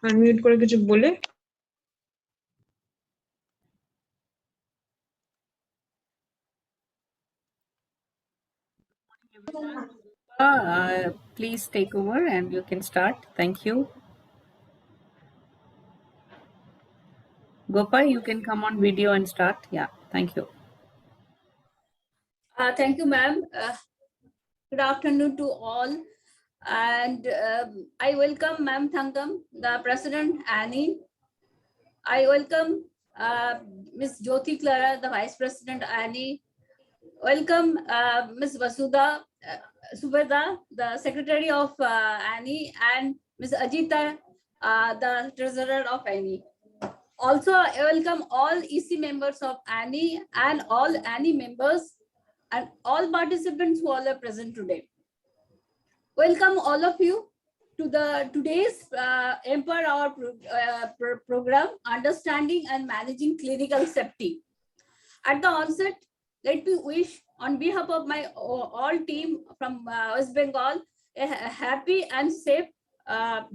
Unmute করে কিছু বলে please take over and you can start. Thank you. Gopa, you can come on video and start. Yeah, thank you. Thank you, ma'am. Good afternoon to all. And I welcome Ma'am Thangam, the President, Annie. I welcome Ms. Jyoti Clara, the Vice President, Annie. Welcome Ms. Vasudha Subeda, the Secretary of Annie, and Ms. Ajita, the Treasurer of Annie. Also, I welcome all EC members of Annie and all Annie members and all participants who all are present today. Welcome all of you to the today's Empower Our program, Understanding and Managing Clinical Safety. At the onset, let me wish on behalf of my all team from West Bengal a happy and safe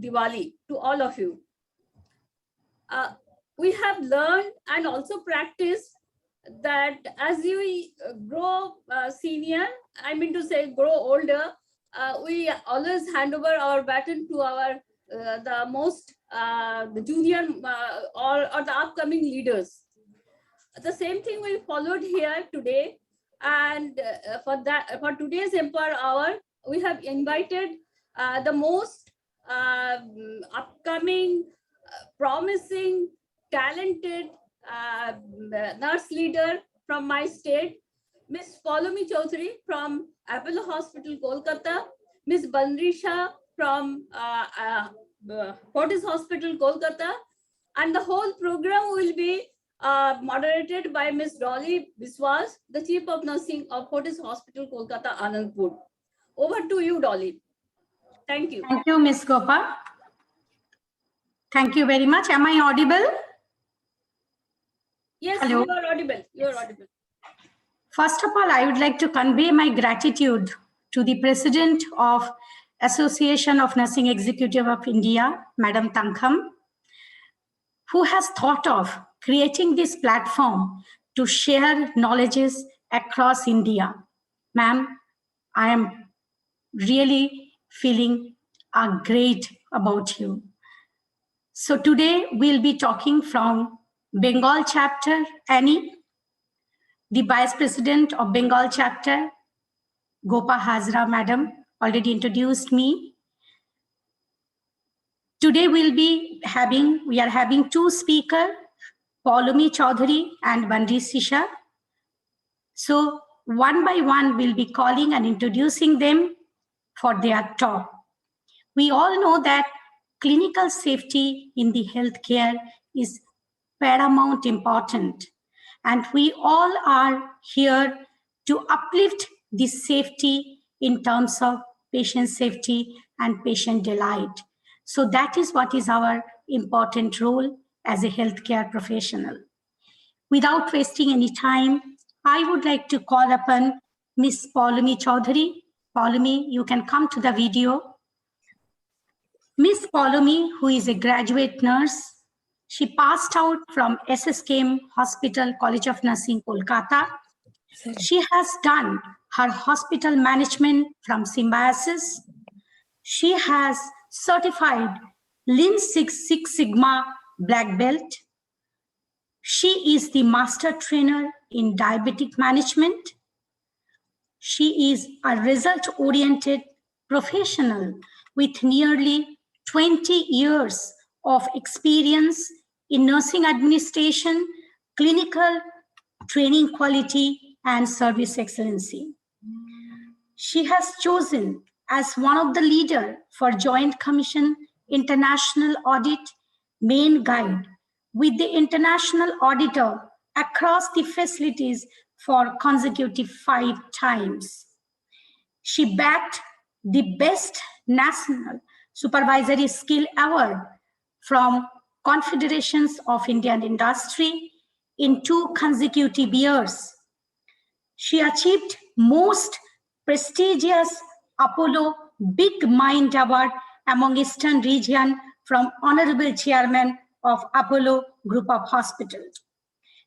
Diwali to all of you. We have learned and also practiced that as you grow senior, I mean to say grow older, we always hand over our baton to our the most the junior or the upcoming leaders. The same thing we followed here today, and for today's Empower Hour, we have invited the most upcoming, promising, talented nurse leader from my state, Ms. Paulomi Chaudhary from Apollo Hospital, Kolkata, Ms. Bandrisha from Fortis Hospital, Kolkata, and the whole program will be moderated by Ms. Dolly Biswas, the Chief of Nursing of Fortis Hospital, Kolkata, Anandpur. Over to you, Dolly. Thank you. Thank you, Ms. Gopa. Thank you very much. Am I audible? Yes, Hello. you are audible. You are audible. First of all, I would like to convey my gratitude to the President of Association of Nursing Executive of India, Madam Tangam, who has thought of creating this platform to share knowledges across India. Ma'am, I am really feeling great about you. So today we'll be talking from Bengal chapter, Annie. The Vice President of Bengal chapter, Gopa Hazra Madam, already introduced me. Today we are having two speakers, Paulomi Chaudhary and Bandri Sisha. So one by one, we'll be calling and introducing them for their talk. We all know that clinical safety in the healthcare is paramount important. And we all are here to uplift this safety in terms of patient safety and patient delight. So that is what is our important role as a healthcare professional. Without wasting any time, I would like to call upon Ms. Paulomi Chaudhary. Paulomi, you can come to the video. Ms. Paulomi, who is a graduate nurse, she passed out from SSKM Hospital, College of Nursing, Kolkata. She has done her hospital management from Symbiosis. She has certified Lean Six Sigma Black Belt. She is the master trainer in diabetic management. She is a result-oriented professional with nearly 20 years of experience in nursing administration, clinical training quality, and service excellency. She has chosen as one of the leaders for Joint Commission International Audit Main Guide with the international auditor across the facilities for consecutive 5 times. She bagged the best national supervisory skill award from Confederations of Indian Industry in 2 consecutive years. She achieved most prestigious Apollo Big Mind Award among Eastern region from Honorable Chairman of Apollo Group of Hospitals.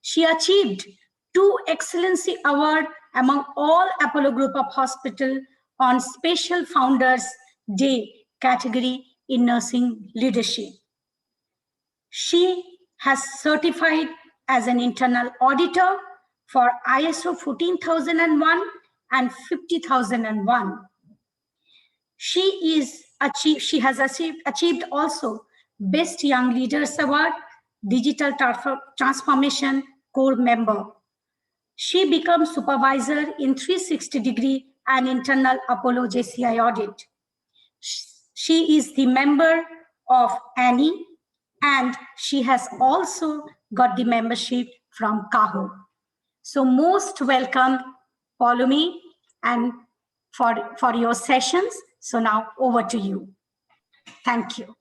She achieved 2 Excellency Awards among all Apollo Group of Hospital on Special Founders Day category in nursing leadership. She has certified as an internal auditor for ISO 14001 and 50001. She has achieved also Best Young Leaders Award, Digital Transformation Core Member. She becomes supervisor in 360-degree and internal Apollo JCI audit. She is the member of ANI, and she has also got the membership from CAHO. So most welcome, Paulomi, and for your sessions. So now over to you. Thank you.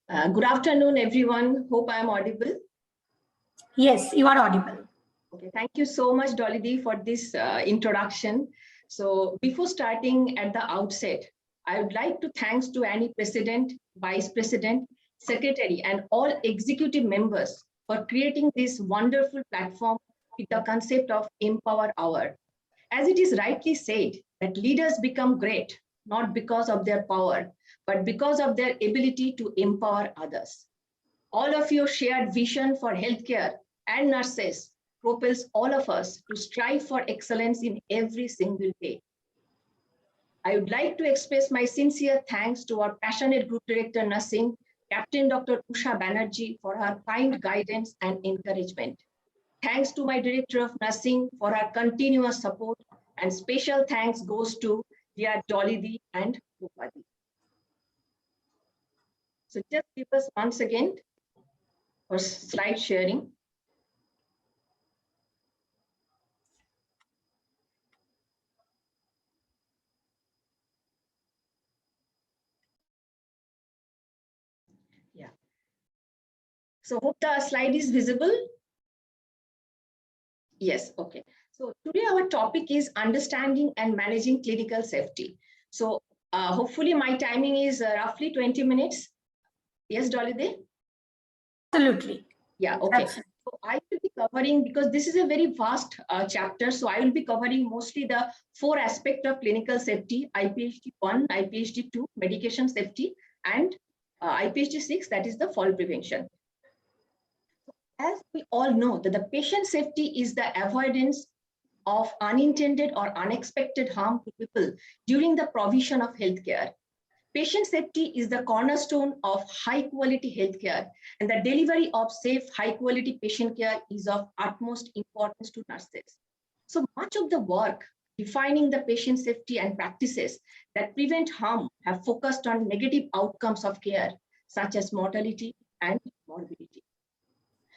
Good afternoon, everyone. Hope I am audible. Yes, you are audible. Okay, thank you so much, Dolly Dee, for this introduction. So before starting at the outset, I would like to thanks to ANI President, Vice President, Secretary, and all executive members for creating this wonderful platform with the concept of Empower Hour. As it is rightly said, that leaders become great, not because of their power, but because of their ability to empower others. All of your shared vision for healthcare and nurses propels all of us to strive for excellence in every single day. I would like to express my sincere thanks to our passionate Group Director Nursing, Captain Dr. Usha Banerjee, for her kind guidance and encouragement. Thanks to my Director of Nursing for her continuous support, and special thanks goes to dear Dolly Dee and Bhupadi. So just give us once again for slide sharing. Yeah. So hope the slide is visible. Yes, okay. So today our topic is understanding and managing clinical safety. So hopefully my timing is roughly 20 minutes. Yes, Dolly Dee? Absolutely. Yeah, okay. Absolutely. So I will be covering, because this is a very vast chapter, so I will be covering mostly the 4 aspects of clinical safety: IPHD 1, IPHD 2, medication safety, and IPHD 6, that is the fall prevention. As we all know, that the patient safety is the avoidance of unintended or unexpected harm to people during the provision of healthcare. Patient safety is the cornerstone of high quality healthcare, and the delivery of safe, high quality patient care is of utmost importance to nurses. So much of the work defining the patient safety and practices that prevent harm have focused on negative outcomes of care, such as mortality and morbidity.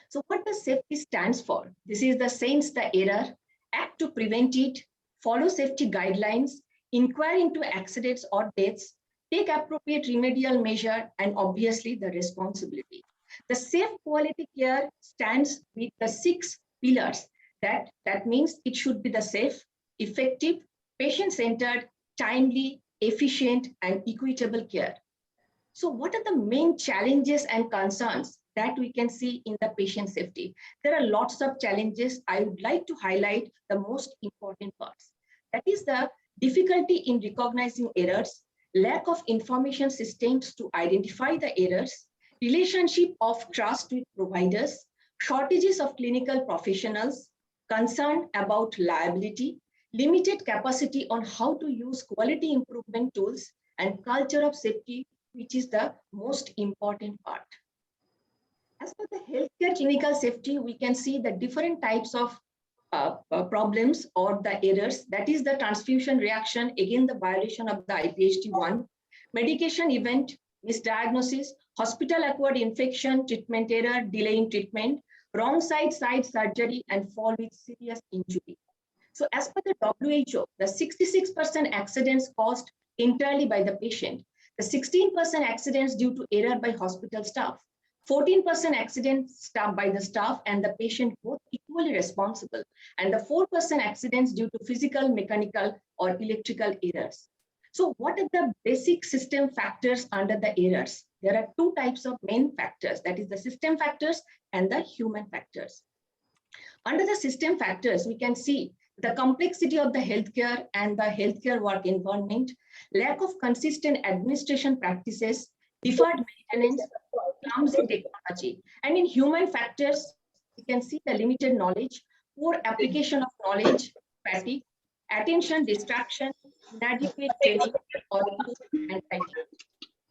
So what does safety stands for? This is the sense the error, act to prevent it, follow safety guidelines, inquire into accidents or deaths, take appropriate remedial measure, and obviously the responsibility. The safe quality care stands with the 6 pillars. That means it should be the safe, effective, patient-centered, timely, efficient, and equitable care. So what are the main challenges and concerns that we can see in the patient safety? There are lots of challenges. I would like to highlight the most important parts. That is the difficulty in recognizing errors, lack of information systems to identify the errors, relationship of trust with providers, shortages of clinical professionals, concern about liability, limited capacity on how to use quality improvement tools, and culture of safety, which is the most important part. As for the healthcare clinical safety, we can see the different types of problems or the errors. That is the transfusion reaction, again the violation of the IPHD 1, medication event, misdiagnosis, hospital-acquired infection, treatment error, delay in treatment, wrong side surgery, and fall with serious injury. So as per the WHO, the 66% accidents caused entirely by the patient, the 16% accidents due to error by hospital staff, 14% accidents by the staff and the patient both equally responsible, and the 4% accidents due to physical, mechanical, or electrical errors. So what are the basic system factors under the errors? There are two types of main factors, that is the system factors and the human factors. Under the system factors, we can see the complexity of the healthcare and the healthcare work environment, lack of consistent administration practices, deferred maintenance, clumsy technology. And in human factors, we can see the limited knowledge, poor application of knowledge, fatigue, attention distraction, inadequate training, or anxiety.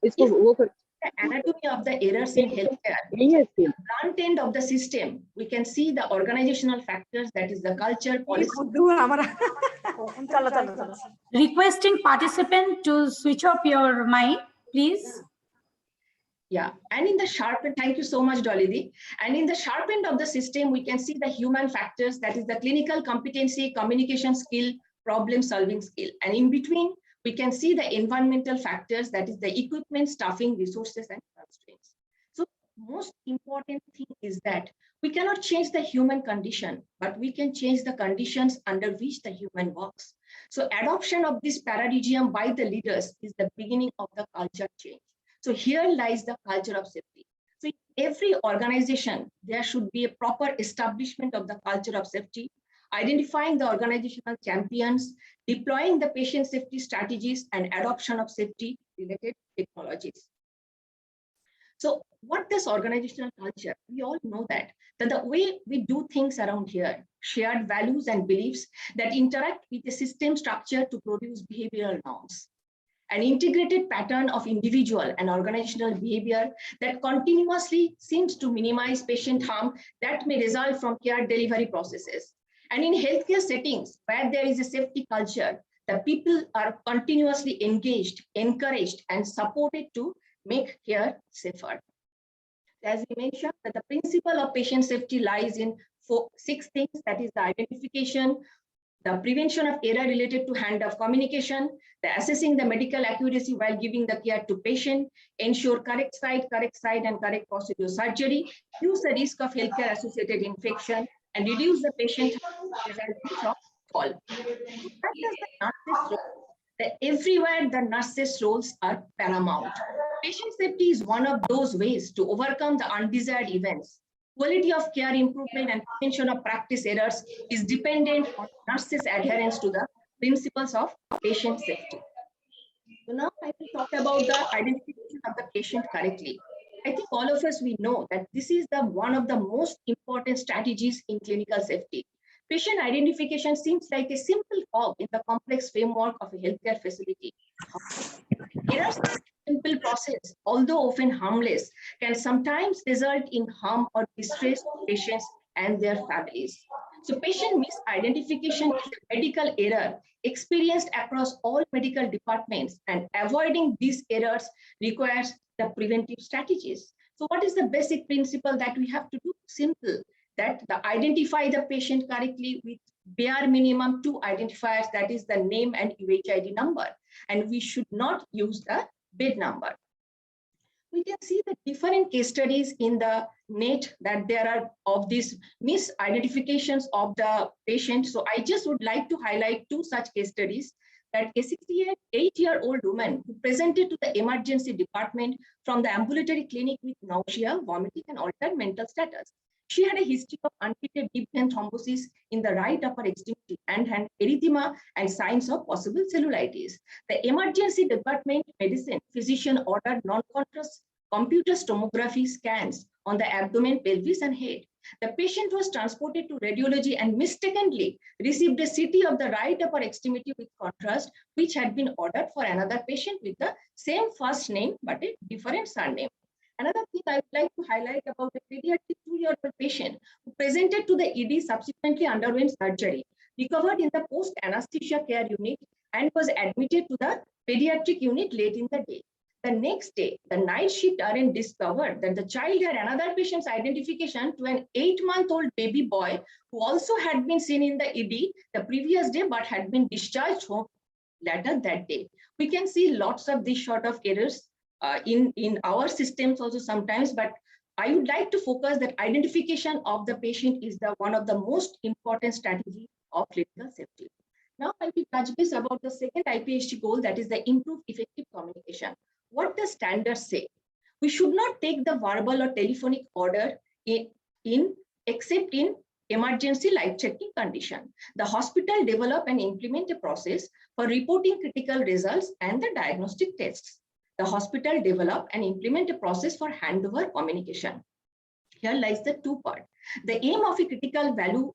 If the anatomy of the errors in healthcare, the front end of the system, we can see the organizational factors, that is the culture, policy. Requesting participant to switch off your mic, please. Yeah, and in the sharp end, thank you so much, Dolly. And in the sharp end of the system, we can see the human factors, that is the clinical competency, communication skill, problem solving skill. And in between, we can see the environmental factors, that is the equipment, staffing, resources, and constraints. So most important thing is that we cannot change the human condition, but we can change the conditions under which the human works. So adoption of this paradigm by the leaders is the beginning of the culture change. So here lies the culture of safety. So in every organization, there should be a proper establishment of the culture of safety, identifying the organizational champions, deploying the patient safety strategies, and adoption of safety related technologies. So what is organizational culture? We all know that the way we do things around here, shared values and beliefs that interact with the system structure to produce behavioral norms. An integrated pattern of individual and organizational behavior that continuously seems to minimize patient harm that may result from care delivery processes. And in healthcare settings where there is a safety culture, the people are continuously engaged, encouraged, and supported to make care safer. As we mentioned, that the principle of patient safety lies in 6 things, that is the identification, the prevention of error related to hand-off communication, the assessing the medical accuracy while giving the care to patient, ensure correct site, and correct procedure surgery, reduce the risk of healthcare-associated infection, and reduce the patient from fall. Everywhere the nurses' roles are paramount. Patient safety is one of those ways to overcome the undesired events. Quality of care improvement and prevention of practice errors is dependent on nurses' adherence to the principles of patient safety. So now I will talk about the identification of the patient correctly. I think all of us, we know that this is one of the most important strategies in clinical safety. Patient identification seems like a simple cog in the complex framework of a healthcare facility. Errors in a simple process, although often harmless, can sometimes result in harm or distress to patients and their families. So patient misidentification is a medical error experienced across all medical departments, and avoiding these errors requires the preventive strategies. So what is the basic principle that we have to do? Simple, that identify the patient correctly with bare minimum 2 identifiers, that is the name and UHID number. And we should not use the bed number. We can see the different case studies in the net that there are of these misidentifications of the patient. So I just would like to highlight 2 such case studies. That a 68-year-old woman who presented to the emergency department from the ambulatory clinic with nausea, vomiting, and altered mental status. She had a history of untreated deep vein thrombosis in the right upper extremity and had erythema and signs of possible cellulitis. The emergency department medicine physician ordered non-contrast computer tomography scans on the abdomen, pelvis, and head. The patient was transported to radiology and mistakenly received a CT of the right upper extremity with contrast, which had been ordered for another patient with the same first name but a different surname. Another thing I would like to highlight about a pediatric 2-year-old patient who presented to the ED, subsequently underwent surgery, recovered in the post-anesthesia care unit, and was admitted to the pediatric unit late in the day. The next day, the night shift RN discovered that the child had another patient's identification to an 8-month-old baby boy who also had been seen in the ED the previous day but had been discharged home later that day. We can see lots of these sort of errors in our systems also sometimes, but I would like to focus that identification of the patient is one of the most important strategies of clinical safety. Now I will touch base about the second IPHT goal, that is the improve effective communication. What the standards say? We should not take the verbal or telephonic order except in emergency life-threatening condition. The hospital develop and implement a process for reporting critical results and the diagnostic tests. The hospital develop and implement a process for handover communication. Here lies the two part. The aim of a critical value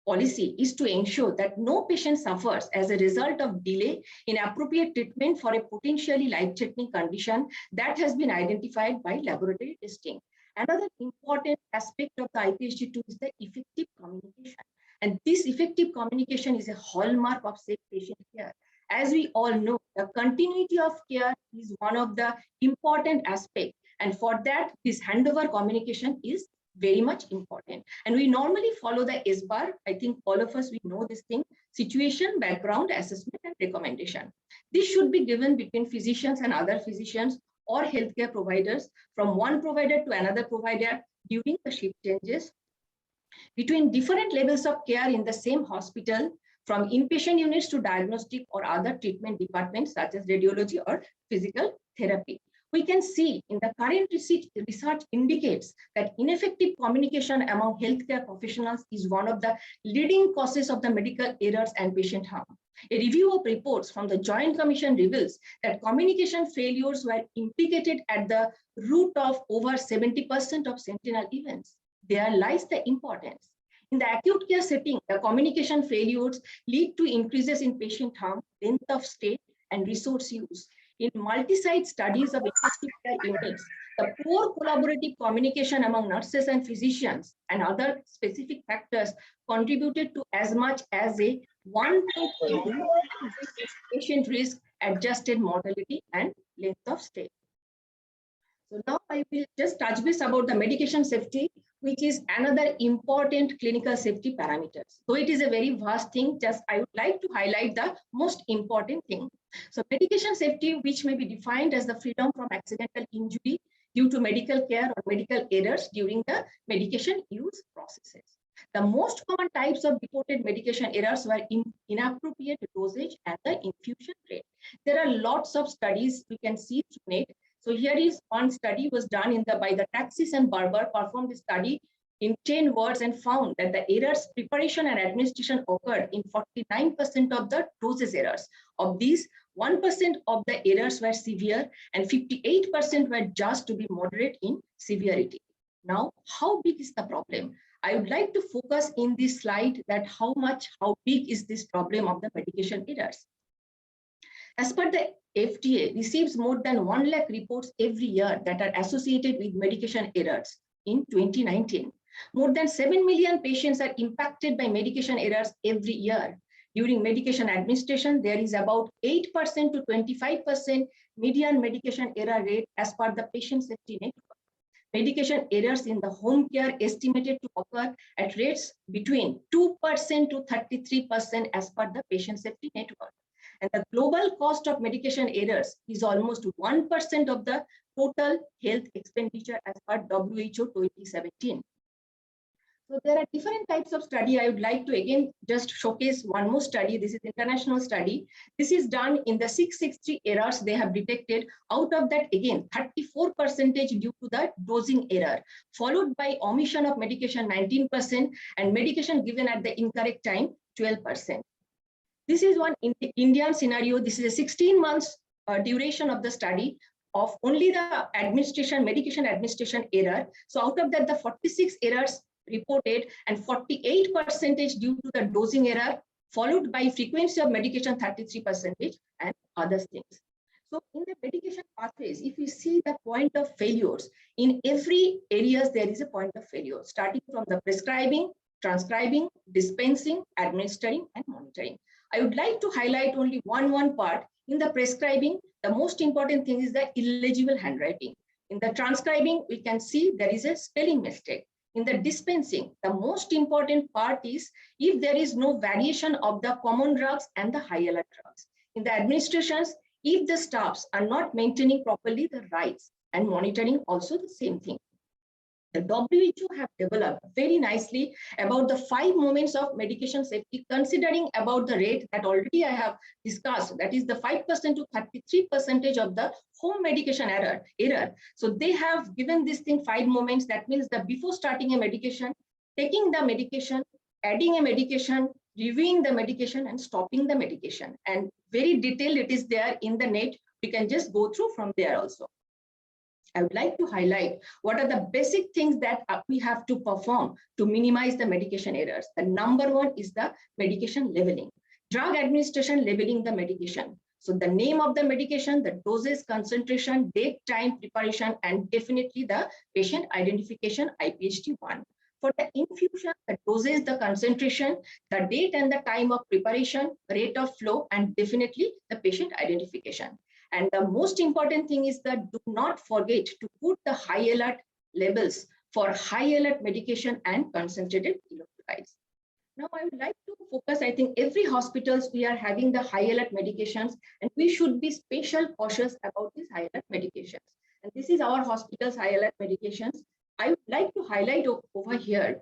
policy is to ensure that no patient suffers as a result of delay in appropriate treatment for a potentially life-threatening condition that has been identified by laboratory testing. Another important aspect of the IPHT2 is the effective communication. And this effective communication is a hallmark of safe patient care. As we all know, the continuity of care is one of the important aspects. And for that, this handover communication is very much important. And we normally follow the SBAR. I think all of us, we know this thing: situation, background, assessment, and recommendation. This should be given between physicians and other physicians or healthcare providers, from one provider to another provider during the shift changes, between different levels of care in the same hospital, from inpatient units to diagnostic or other treatment departments such as radiology or physical therapy. We can see in the current research indicates that ineffective communication among healthcare professionals is one of the leading causes of the medical errors and patient harm. A review of reports from the Joint Commission reveals that communication failures were implicated at the root of over 70% of sentinel events. There lies the importance. In the acute care setting, the communication failures lead to increases in patient harm, length of stay, and resource use. In multi-site studies of intensive care units, the poor collaborative communication among nurses and physicians and other specific factors contributed to as much as a 1.2 patient risk, adjusted mortality, and length of stay. So now I will just touch base about the medication safety, which is another important clinical safety parameters. So it is a very vast thing. Just I would like to highlight the most important thing. So medication safety, which may be defined as the freedom from accidental injury due to medical care or medical errors during the medication use processes. The most common types of reported medication errors were inappropriate dosage and the infusion rate. There are lots of studies we can see through net. So here is one study was done by the Taxis and Barber, performed a study in 10 wards and found that the errors preparation and administration occurred in 49% of the doses errors. Of these, 1% of the errors were severe and 58% were just to be moderate in severity. Now, how big is the problem? I would like to focus in this slide that how big is this problem of the medication errors. As per the FDA, receives more than 1 lakh reports every year that are associated with medication errors in 2019. More than 7 million patients are impacted by medication errors every year. During medication administration, there is about 8% to 25% median medication error rate as per the patient safety network. Medication errors in the home care estimated to occur at rates between 2% to 33% as per the patient safety network. And the global cost of medication errors is almost 1% of the total health expenditure as per WHO 2017. So there are different types of study. I would like to again just showcase one more study. This is international study. This is done in the 663 errors they have detected. Out of that, again, 34% due to the dosing error, followed by omission of medication 19% and medication given at the incorrect time 12%. This is one in the Indian scenario. This is a 16 months duration of the study of only the medication administration error. So out of that, the 46 errors reported and 48% due to the dosing error, followed by frequency of medication 33% and other things. So in the medication pathways, if you see the point of failures, in every areas there is a point of failure, starting from the prescribing, transcribing, dispensing, administering, and monitoring. I would like to highlight only one part. In the prescribing, the most important thing is the illegible handwriting. In the transcribing, we can see there is a spelling mistake. In the dispensing, the most important part is if there is no variation of the common drugs and the high alert drugs. In the administrations, if the staffs are not maintaining properly the rights, and monitoring also the same thing. The WHO have developed very nicely about the 5 moments of medication safety, considering about the rate that already I have discussed, that is the 5% to 33% of the home medication error. So they have given this thing 5 moments. That means that before starting a medication, taking the medication, adding a medication, reviewing the medication, and stopping the medication. And very detailed it is there in the net. We can just go through from there also. I would like to highlight what are the basic things that we have to perform to minimize the medication errors. The number 1 is the medication labeling. Drug administration labeling the medication. So the name of the medication, the doses, concentration, date, time, preparation, and definitely the patient identification, IPHT1. For the infusion, the doses, the concentration, the date and the time of preparation, rate of flow, and definitely the patient identification. And the most important thing is that do not forget to put the high alert labels for high alert medication and concentrated electrolytes. Now I would like to focus, I think every hospitals we are having the high alert medications, and we should be special cautious about these high alert medications. And this is our hospital's high alert medications. I would like to highlight over here,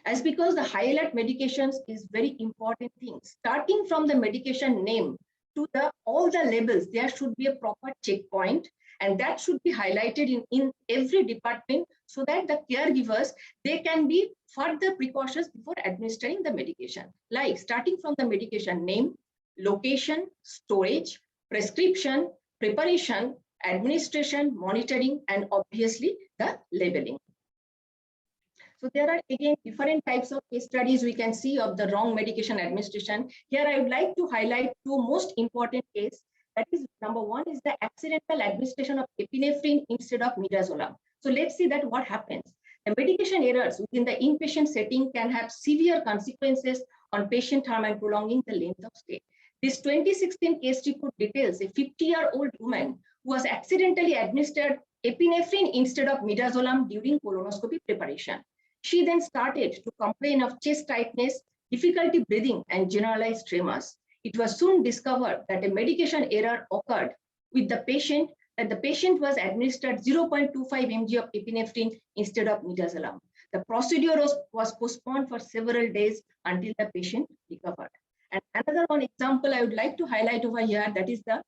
as because the high alert medications is very important thing. Starting from the medication name to all the labels, there should be a proper checkpoint, and that should be highlighted in every department so that the caregivers, they can be further precautions before administering the medication. Like starting from the medication name, location, storage, prescription, preparation, administration, monitoring, and obviously the labeling. So there are again different types of case studies we can see of the wrong medication administration. Here I would like to highlight 2 most important cases. That is, number 1 is the accidental administration of epinephrine instead of midazolam. So let's see that what happens. The medication errors within the inpatient setting can have severe consequences on patient harm and prolonging the length of stay. This 2016 case report details a 50-year-old woman who was accidentally administered epinephrine instead of midazolam during colonoscopy preparation. She then started to complain of chest tightness, difficulty breathing, and generalized tremors. It was soon discovered that a medication error occurred with the patient, and the patient was administered 0.25 mg of epinephrine instead of midazolam. The procedure was postponed for several days until the patient recovered. And another one example I would like to highlight over here, that is the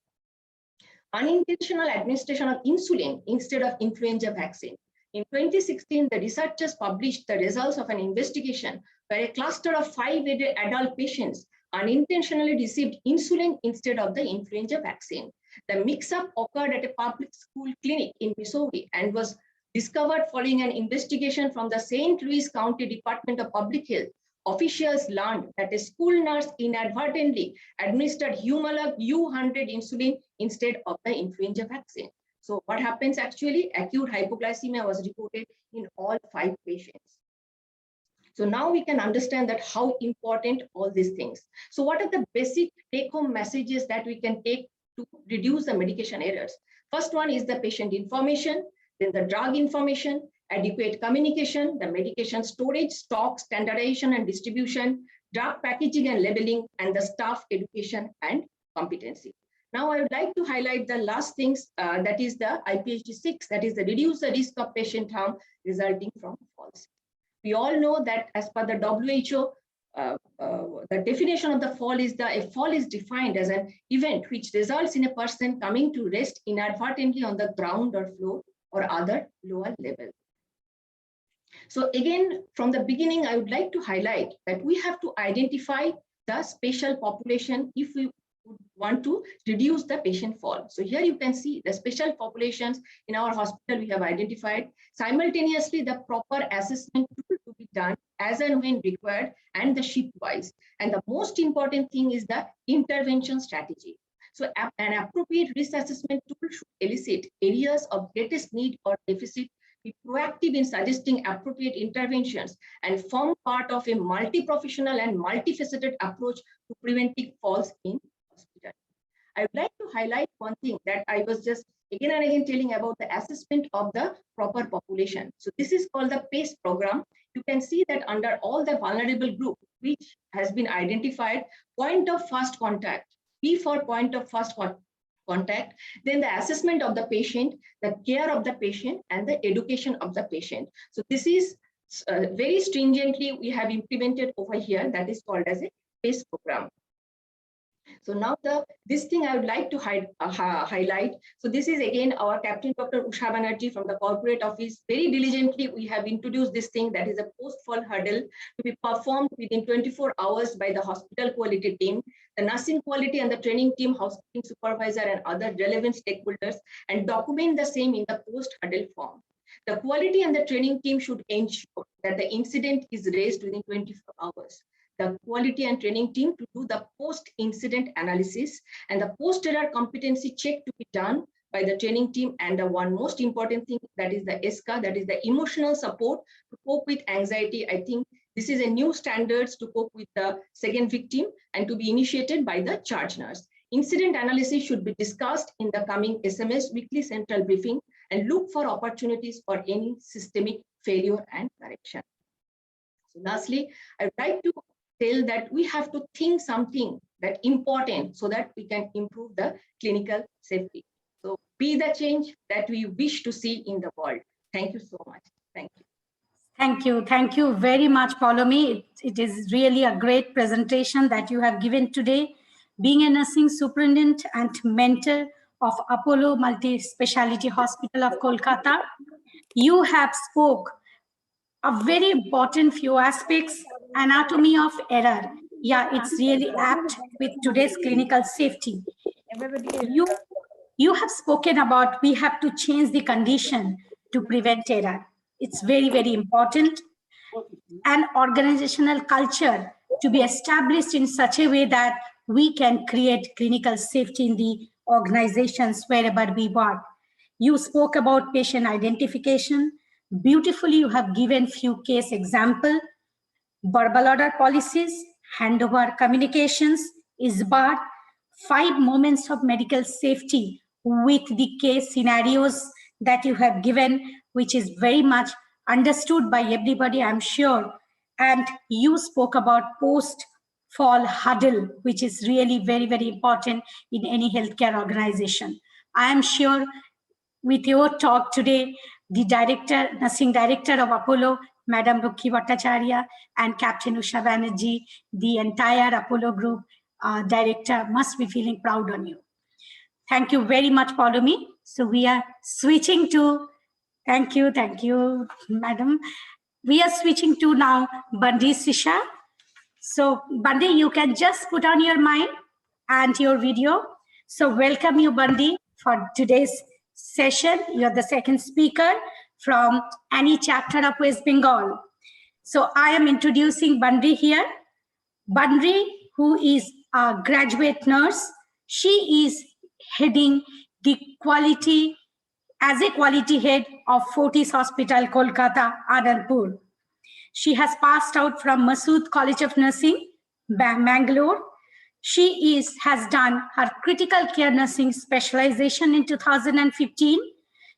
unintentional administration of insulin instead of influenza vaccine. In 2016, the researchers published the results of an investigation where a cluster of 5 adult patients unintentionally received insulin instead of the influenza vaccine. The mix-up occurred at a public school clinic in Missouri and was discovered following an investigation from the St. Louis County Department of Public Health. Officials learned that a school nurse inadvertently administered Humalog U100 insulin instead of the influenza vaccine. So what happens actually? Acute hypoglycemia was reported in all 5 patients. So now we can understand that how important all these things. So what are the basic take-home messages that we can take to reduce the medication errors? First one is the patient information, then the drug information, adequate communication, the medication storage, stock, standardization and distribution, drug packaging and labeling, and the staff education and competency. Now I would like to highlight the last things, that is the IPHT6, that is the reduce the risk of patient harm resulting from falls. We all know that as per the WHO, the definition of the fall is a fall is defined as an event which results in a person coming to rest inadvertently on the ground or floor or other lower level. So again, from the beginning, I would like to highlight that we have to identify the special population if we want to reduce the patient fall. So here you can see the special populations in our hospital we have identified. Simultaneously, the proper assessment tool to be done as and when required and the shift wise. And the most important thing is the intervention strategy. So an appropriate risk assessment tool should elicit areas of greatest need or deficit, be proactive in suggesting appropriate interventions, and form part of a multi-professional and multifaceted approach to preventing falls in hospital. I would like to highlight one thing that I was just again and again telling about the assessment of the proper population. So this is called the PACE program. You can see that under all the vulnerable group, which has been identified, point of first contact, P for point of first contact, then the assessment of the patient, the care of the patient, and the education of the patient. So this is very stringently we have implemented over here, that is called as a PACE program. So now this thing I would like to highlight. So this is again our Captain Dr. Usha Banerjee from the corporate office. Very diligently, we have introduced this thing, that is a post-fall hurdle, to be performed within 24 hours by the hospital quality team, the nursing quality and the training team, housekeeping supervisor and other relevant stakeholders, and document the same in the post-hurdle form. The quality and the training team should ensure that the incident is raised within 24 hours. The quality and training team to do the post-incident analysis and the post-error competency check to be done by the training team. And the one most important thing, that is the ESCA, that is the emotional support to cope with anxiety. I think this is a new standards to cope with the second victim and to be initiated by the charge nurse. Incident analysis should be discussed in the coming SMS weekly central briefing and look for opportunities for any systemic failure and correction. So lastly, I would like to tell that we have to think something that important so that we can improve the clinical safety. So be the change that we wish to see in the world. Thank you so much. Thank you. Thank you. Thank you very much, Paulomi. It is really a great presentation that you have given today. Being a nursing superintendent and mentor of Apollo Multi-Speciality Hospital of Kolkata, you have spoke a very important few aspects, anatomy of error. Yeah, it's really apt with today's clinical safety. You have spoken about we have to change the condition to prevent error. It's very, very important. An organizational culture to be established in such a way that we can create clinical safety in the organizations wherever we work. You spoke about patient identification. Beautifully, you have given few case example, verbal order policies, handover communications, ISBAR, 5 moments of medical safety with the case scenarios that you have given, which is very much understood by everybody, I'm sure. And you spoke about post-fall huddle, which is really very, very important in any healthcare organization. I am sure with your talk today, the director, nursing director of Apollo, Madam Rukhi Bhattacharya, and Captain Usha Banerjee, the entire Apollo group director must be feeling proud on you. Thank you very much, Paulomi. So we are switching to, thank you, madam. We are switching to now Bandi Sisha. So Bandi, you can just put on your mic and your video. So welcome you, Bandi, for today's session. You're the second speaker from any chapter of West Bengal. So I am introducing Bandi here. Bandi, who is a graduate nurse, she is heading the quality as a quality head of Fortis Hospital, Kolkata, Anandpur. She has passed out from Masood College of Nursing, Bangalore. She has done her critical care nursing specialization in 2015.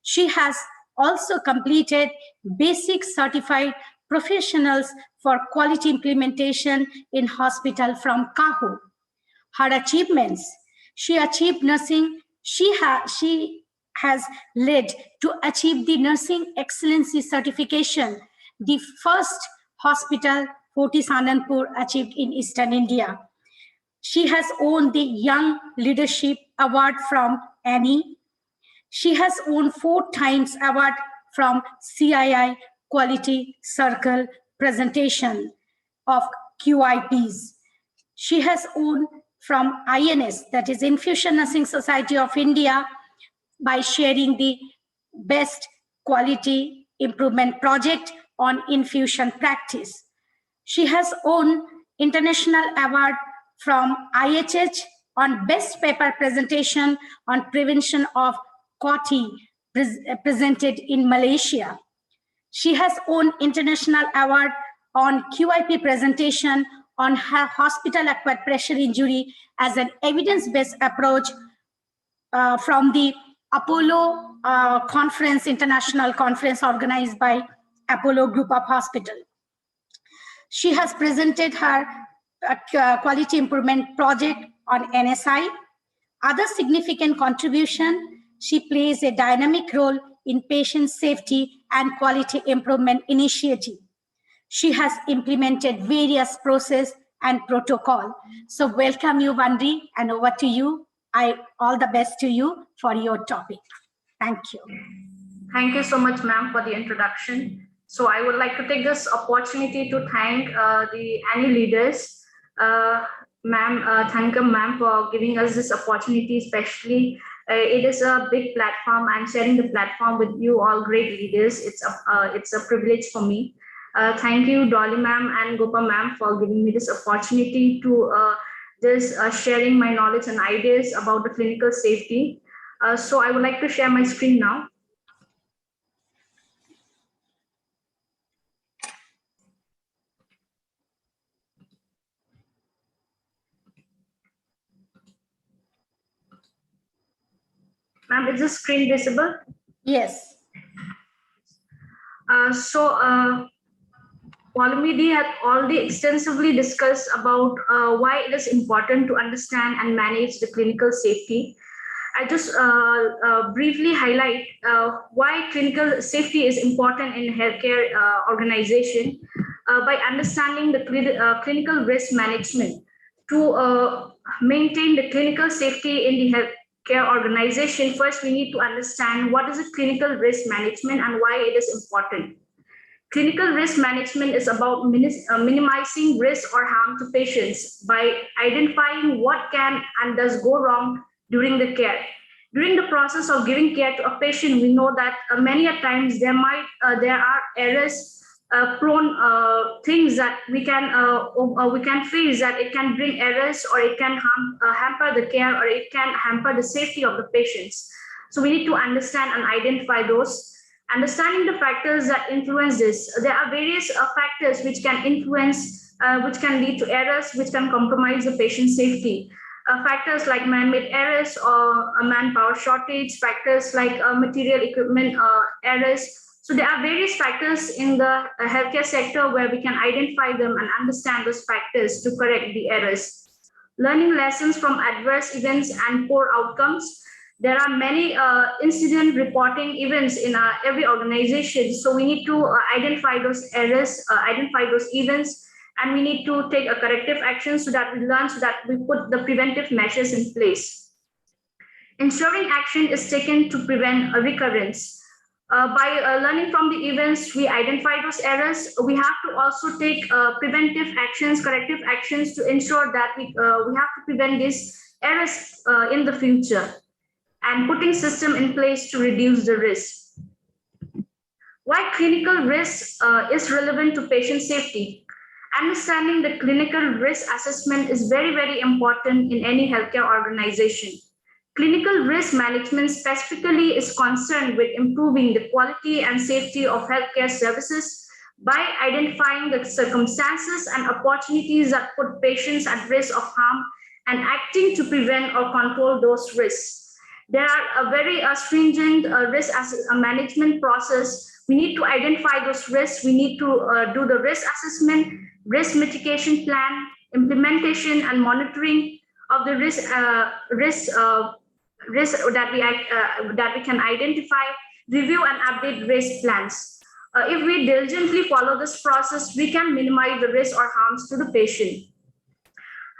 She has also completed basic certified professionals for quality implementation in hospital from KAHU. Her achievements: she achieved nursing. She has led to achieve the nursing excellency certification, the first hospital Fortis Anandpur achieved in Eastern India. She has won the Young Leadership Award from Annie. She has won 4 times award from CII Quality Circle presentation of QIPs. She has won from INS, that is Infusion Nursing Society of India, by sharing the best quality improvement project on infusion practice. She has won international award from IHH on best paper presentation on prevention of COTI presented in Malaysia. She has won international award on QIP presentation on her hospital-acquired pressure injury as an evidence-based approach from the Apollo conference, international conference organized by Apollo Group of Hospital. She has presented her quality improvement project on NSI, Other significant contribution, she plays a dynamic role in patient safety and quality improvement initiative. She has implemented various process and protocol. So welcome you, Vandri, and over to you. All the best to you for your topic. Thank you. Thank you so much, ma'am, for the introduction. So I would like to take this opportunity to thank the ANI leaders. Thank you, ma'am, for giving us this opportunity, especially it is a big platform. I'm sharing the platform with you all great leaders. It's a privilege for me. Thank you, Dolly ma'am and Gopa ma'am, for giving me this opportunity to sharing my knowledge and ideas about the clinical safety. So I would like to share my screen now. Ma'am, is the screen visible? Yes. Poulomidi had already extensively discussed about why it is important to understand and manage the clinical safety. I just briefly highlight why clinical safety is important in healthcare organization by understanding the clinical risk management. To maintain the clinical safety in the healthcare organization, first we need to understand what is the clinical risk management and why it is important. Clinical risk management is about minimizing risk or harm to patients by identifying what can and does go wrong during the care. During the process of giving care to a patient, we know that many a times there are errors, prone things that we can face, that it can bring errors, or it can hamper the care, or it can hamper the safety of the patients. So we need to understand and identify those. Understanding the factors that influence this, there are various factors which can influence, which can lead to errors, which can compromise the patient safety. Factors like man-made errors or a manpower shortage, factors like material equipment errors. So there are various factors in the healthcare sector where we can identify them and understand those factors to correct the errors. Learning lessons from adverse events and poor outcomes. There are many incident reporting events in every organization. So we need to identify those errors, identify those events, and we need to take a corrective action so that we learn, so that we put the preventive measures in place. Ensuring action is taken to prevent a recurrence. By learning from the events, we identify those errors. We have to also take preventive actions, corrective actions to ensure that we have to prevent these errors in the future, and putting system in place to reduce the risk. Why clinical risk is relevant to patient safety? Understanding the clinical risk assessment is very, very important in any healthcare organization. Clinical risk management specifically is concerned with improving the quality and safety of healthcare services by identifying the circumstances and opportunities that put patients at risk of harm and acting to prevent or control those risks. There are a very stringent risk management process. We need to identify those risks. We need to do the risk assessment, risk mitigation plan, implementation and monitoring of the risk that we can identify, review and update risk plans. If we diligently follow this process, we can minimize the risk or harms to the patient.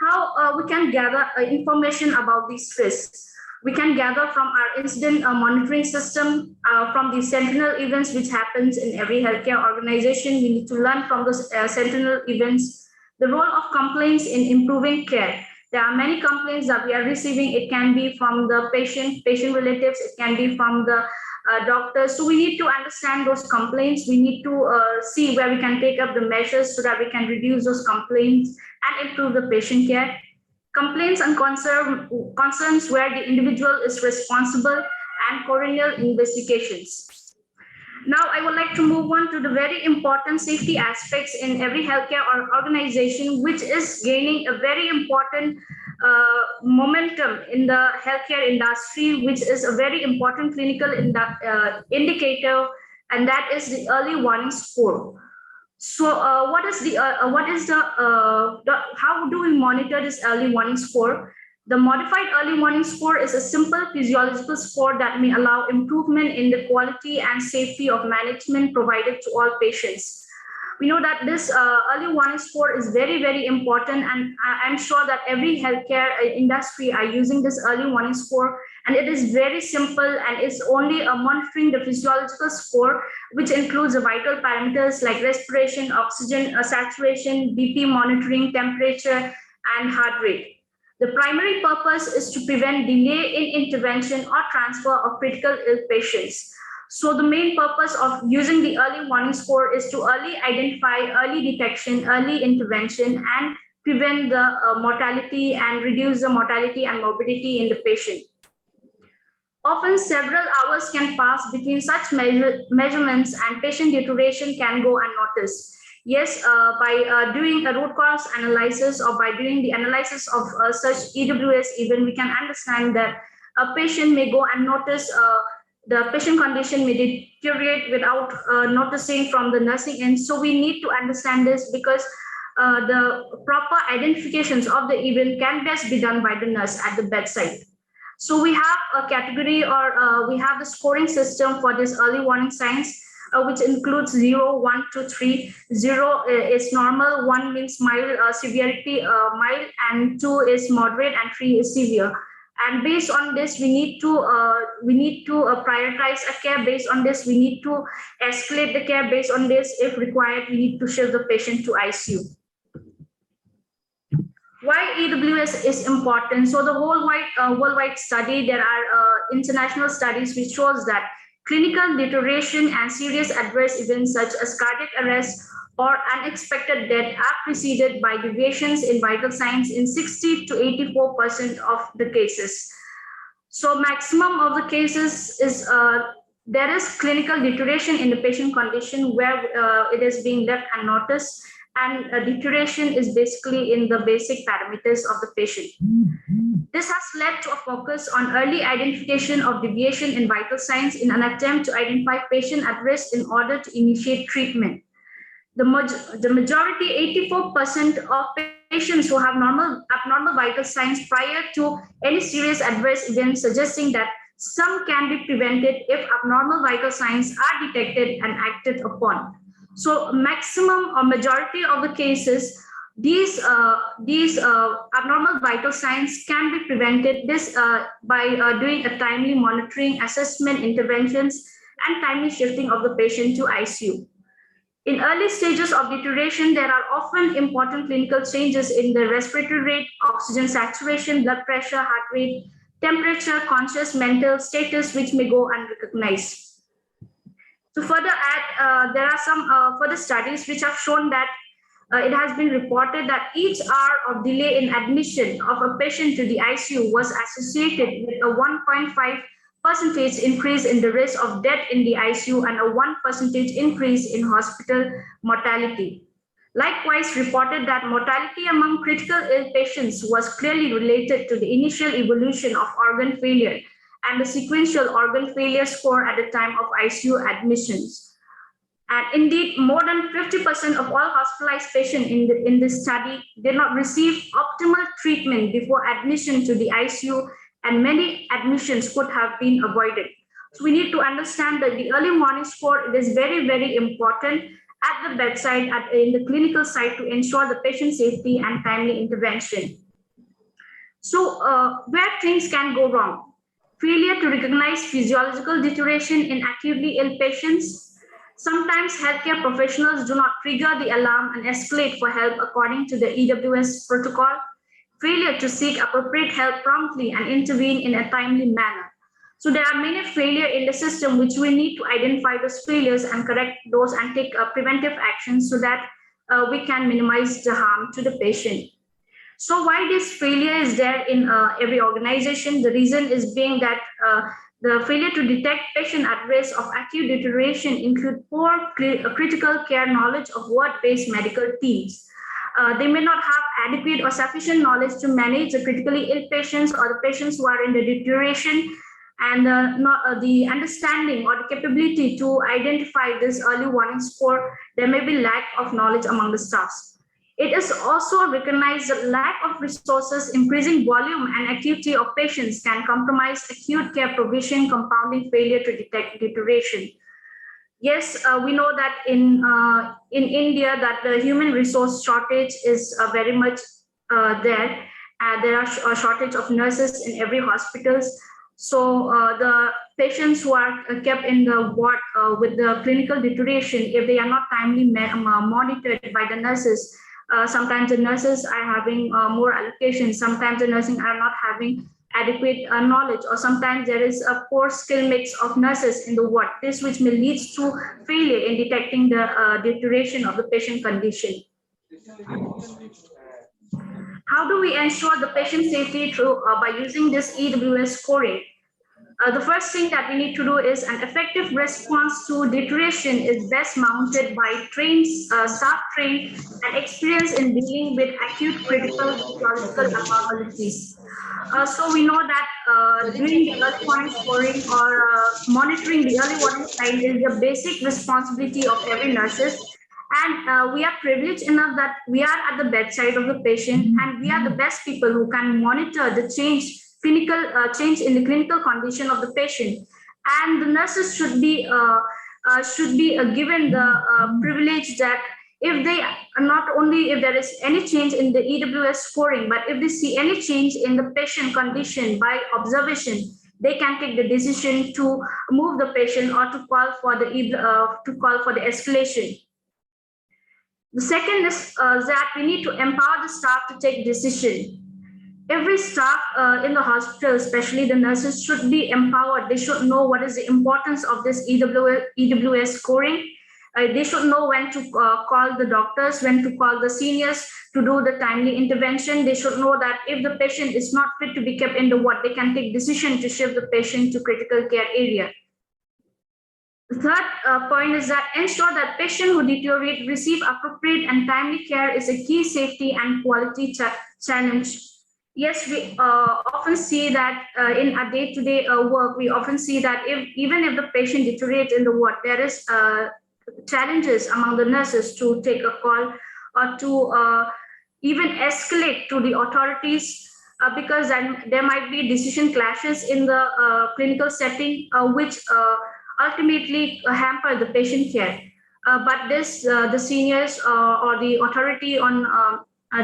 How we can gather information about these risks? We can gather from our incident monitoring system, from the sentinel events which happens in every healthcare organization. We need to learn from those sentinel events. The role of complaints in improving care. There are many complaints that we are receiving. It can be from the patient relatives, it can be from the doctors. So we need to understand those complaints. We need to see where we can take up the measures so that we can reduce those complaints and improve the patient care. Complaints and concerns where the individual is responsible, and coronial investigations. Now, I would like to move on to the very important safety aspects in every healthcare organization, which is gaining a very important momentum in the healthcare industry, which is a very important clinical indicator, and that is the early warning score. So how do we monitor this early warning score? The modified early warning score is a simple physiological score that may allow improvement in the quality and safety of management provided to all patients. We know that this early warning score is very, very important, and I'm sure that every healthcare industry are using this early warning score, and it is very simple, and it's only monitoring the physiological score, which includes the vital parameters like respiration, oxygen saturation, BP monitoring, temperature, and heart rate. The primary purpose is to prevent delay in intervention or transfer of critical ill patients. So the main purpose of using the early warning score is to early identify, early detection, early intervention, and prevent the mortality and reduce the mortality and morbidity in the patient. Often several hours can pass between such measurements and patient deterioration can go unnoticed. Yes, by doing a root cause analysis or by doing the analysis of such EWS event, we can understand that a patient may go unnoticed. The patient condition may deteriorate without noticing from the nursing end. So we need to understand this because the proper identifications of the event can best be done by the nurse at the bedside. So we have a category or we have the scoring system for this early warning signs, which includes 0, 1, 2, 3. 0 is normal, 1 means mild severity, mild, and 2 is moderate, and 3 is severe. And based on this, we need to prioritize a care. Based on this, we need to escalate the care. Based on this, if required, we need to shift the patient to ICU. Why EWS is important? So the worldwide study, there are international studies which shows that clinical deterioration and serious adverse events such as cardiac arrest or unexpected death are preceded by deviations in vital signs in 60 to 84% of the cases. So maximum of the cases is there is clinical deterioration in the patient condition where it is being left unnoticed, and deterioration is basically in the basic parameters of the patient. This has led to a focus on early identification of deviation in vital signs in an attempt to identify patient at risk in order to initiate treatment. The majority, 84% of patients who have abnormal vital signs prior to any serious adverse event, suggesting that some can be prevented if abnormal vital signs are detected and acted upon. So maximum or majority of the cases, these abnormal vital signs can be prevented by doing a timely monitoring, assessment, interventions, and timely shifting of the patient to ICU. In early stages of deterioration, there are often important clinical changes in the respiratory rate, oxygen saturation, blood pressure, heart rate, temperature, conscious mental status, which may go unrecognized. To further add, there are some further studies which have shown that it has been reported that each hour of delay in admission of a patient to the ICU was associated with a 1.5% increase in the risk of death in the ICU and a 1% increase in hospital mortality. Likewise, reported that mortality among critical ill patients was clearly related to the initial evolution of organ failure and the sequential organ failure score at the time of ICU admissions. And indeed, more than 50% of all hospitalized patients in this study did not receive optimal treatment before admission to the ICU, and many admissions could have been avoided. So we need to understand that the early warning score is very, very important at the bedside, in the clinical side, to ensure the patient safety and timely intervention. So where things can go wrong? Failure to recognize physiological deterioration in acutely ill patients. Sometimes healthcare professionals do not trigger the alarm and escalate for help according to the EWS protocol. Failure to seek appropriate help promptly and intervene in a timely manner. So there are many failures in the system which we need to identify those failures and correct those and take preventive action so that we can minimize the harm to the patient. So why this failure is there in every organization? The reason is being that the failure to detect patient at risk of acute deterioration include poor critical care knowledge of ward-based medical teams. They may not have adequate or sufficient knowledge to manage the critically ill patients or the patients who are in the deterioration, and the understanding or the capability to identify this early warning score. There may be lack of knowledge among the staffs. It is also recognized that lack of resources, increasing volume and acuity of patients can compromise acute care provision, compounding failure to detect deterioration. Yes, we know that in India that the human resource shortage is very much there. There are a shortage of nurses in every hospitals. So the patients who are kept in the ward with the clinical deterioration, if they are not timely monitored by the nurses, sometimes the nurses are having more allocations. Sometimes the nursing are not having adequate knowledge, or sometimes there is a poor skill mix of nurses in the ward. This which may lead to failure in detecting the deterioration of the patient condition. How do we ensure the patient safety through by using this EWS scoring? The first thing that we need to do is an effective response to deterioration is best mounted by trained staff trained and experienced in dealing with acute critical physiological abnormalities. So we know that doing the early warning scoring or monitoring the early warning sign is the basic responsibility of every nurses. And we are privileged enough that we are at the bedside of the patient, and we are the best people who can monitor the clinical change in the clinical condition of the patient. And the nurses should be given the privilege that if they not only if there is any change in the EWS scoring, but if they see any change in the patient condition by observation, they can take the decision to move the patient or to call for the escalation. The second is that we need to empower the staff to take decision. Every staff in the hospital, especially the nurses, should be empowered. They should know what is the importance of this EWS scoring. They should know when to call the doctors, when to call the seniors to do the timely intervention. They should know that if the patient is not fit to be kept in the ward, they can take decision to shift the patient to critical care area. The third point is that ensure that patient who deteriorate receive appropriate and timely care is a key safety and quality challenge. Yes, we often see that in our day-to-day work, we often see that even if the patient deteriorates in the ward, there is challenges among the nurses to take a call or to even escalate to the authorities because then there might be decision clashes in the clinical setting, which ultimately hamper the patient care. But this, the seniors or the authority on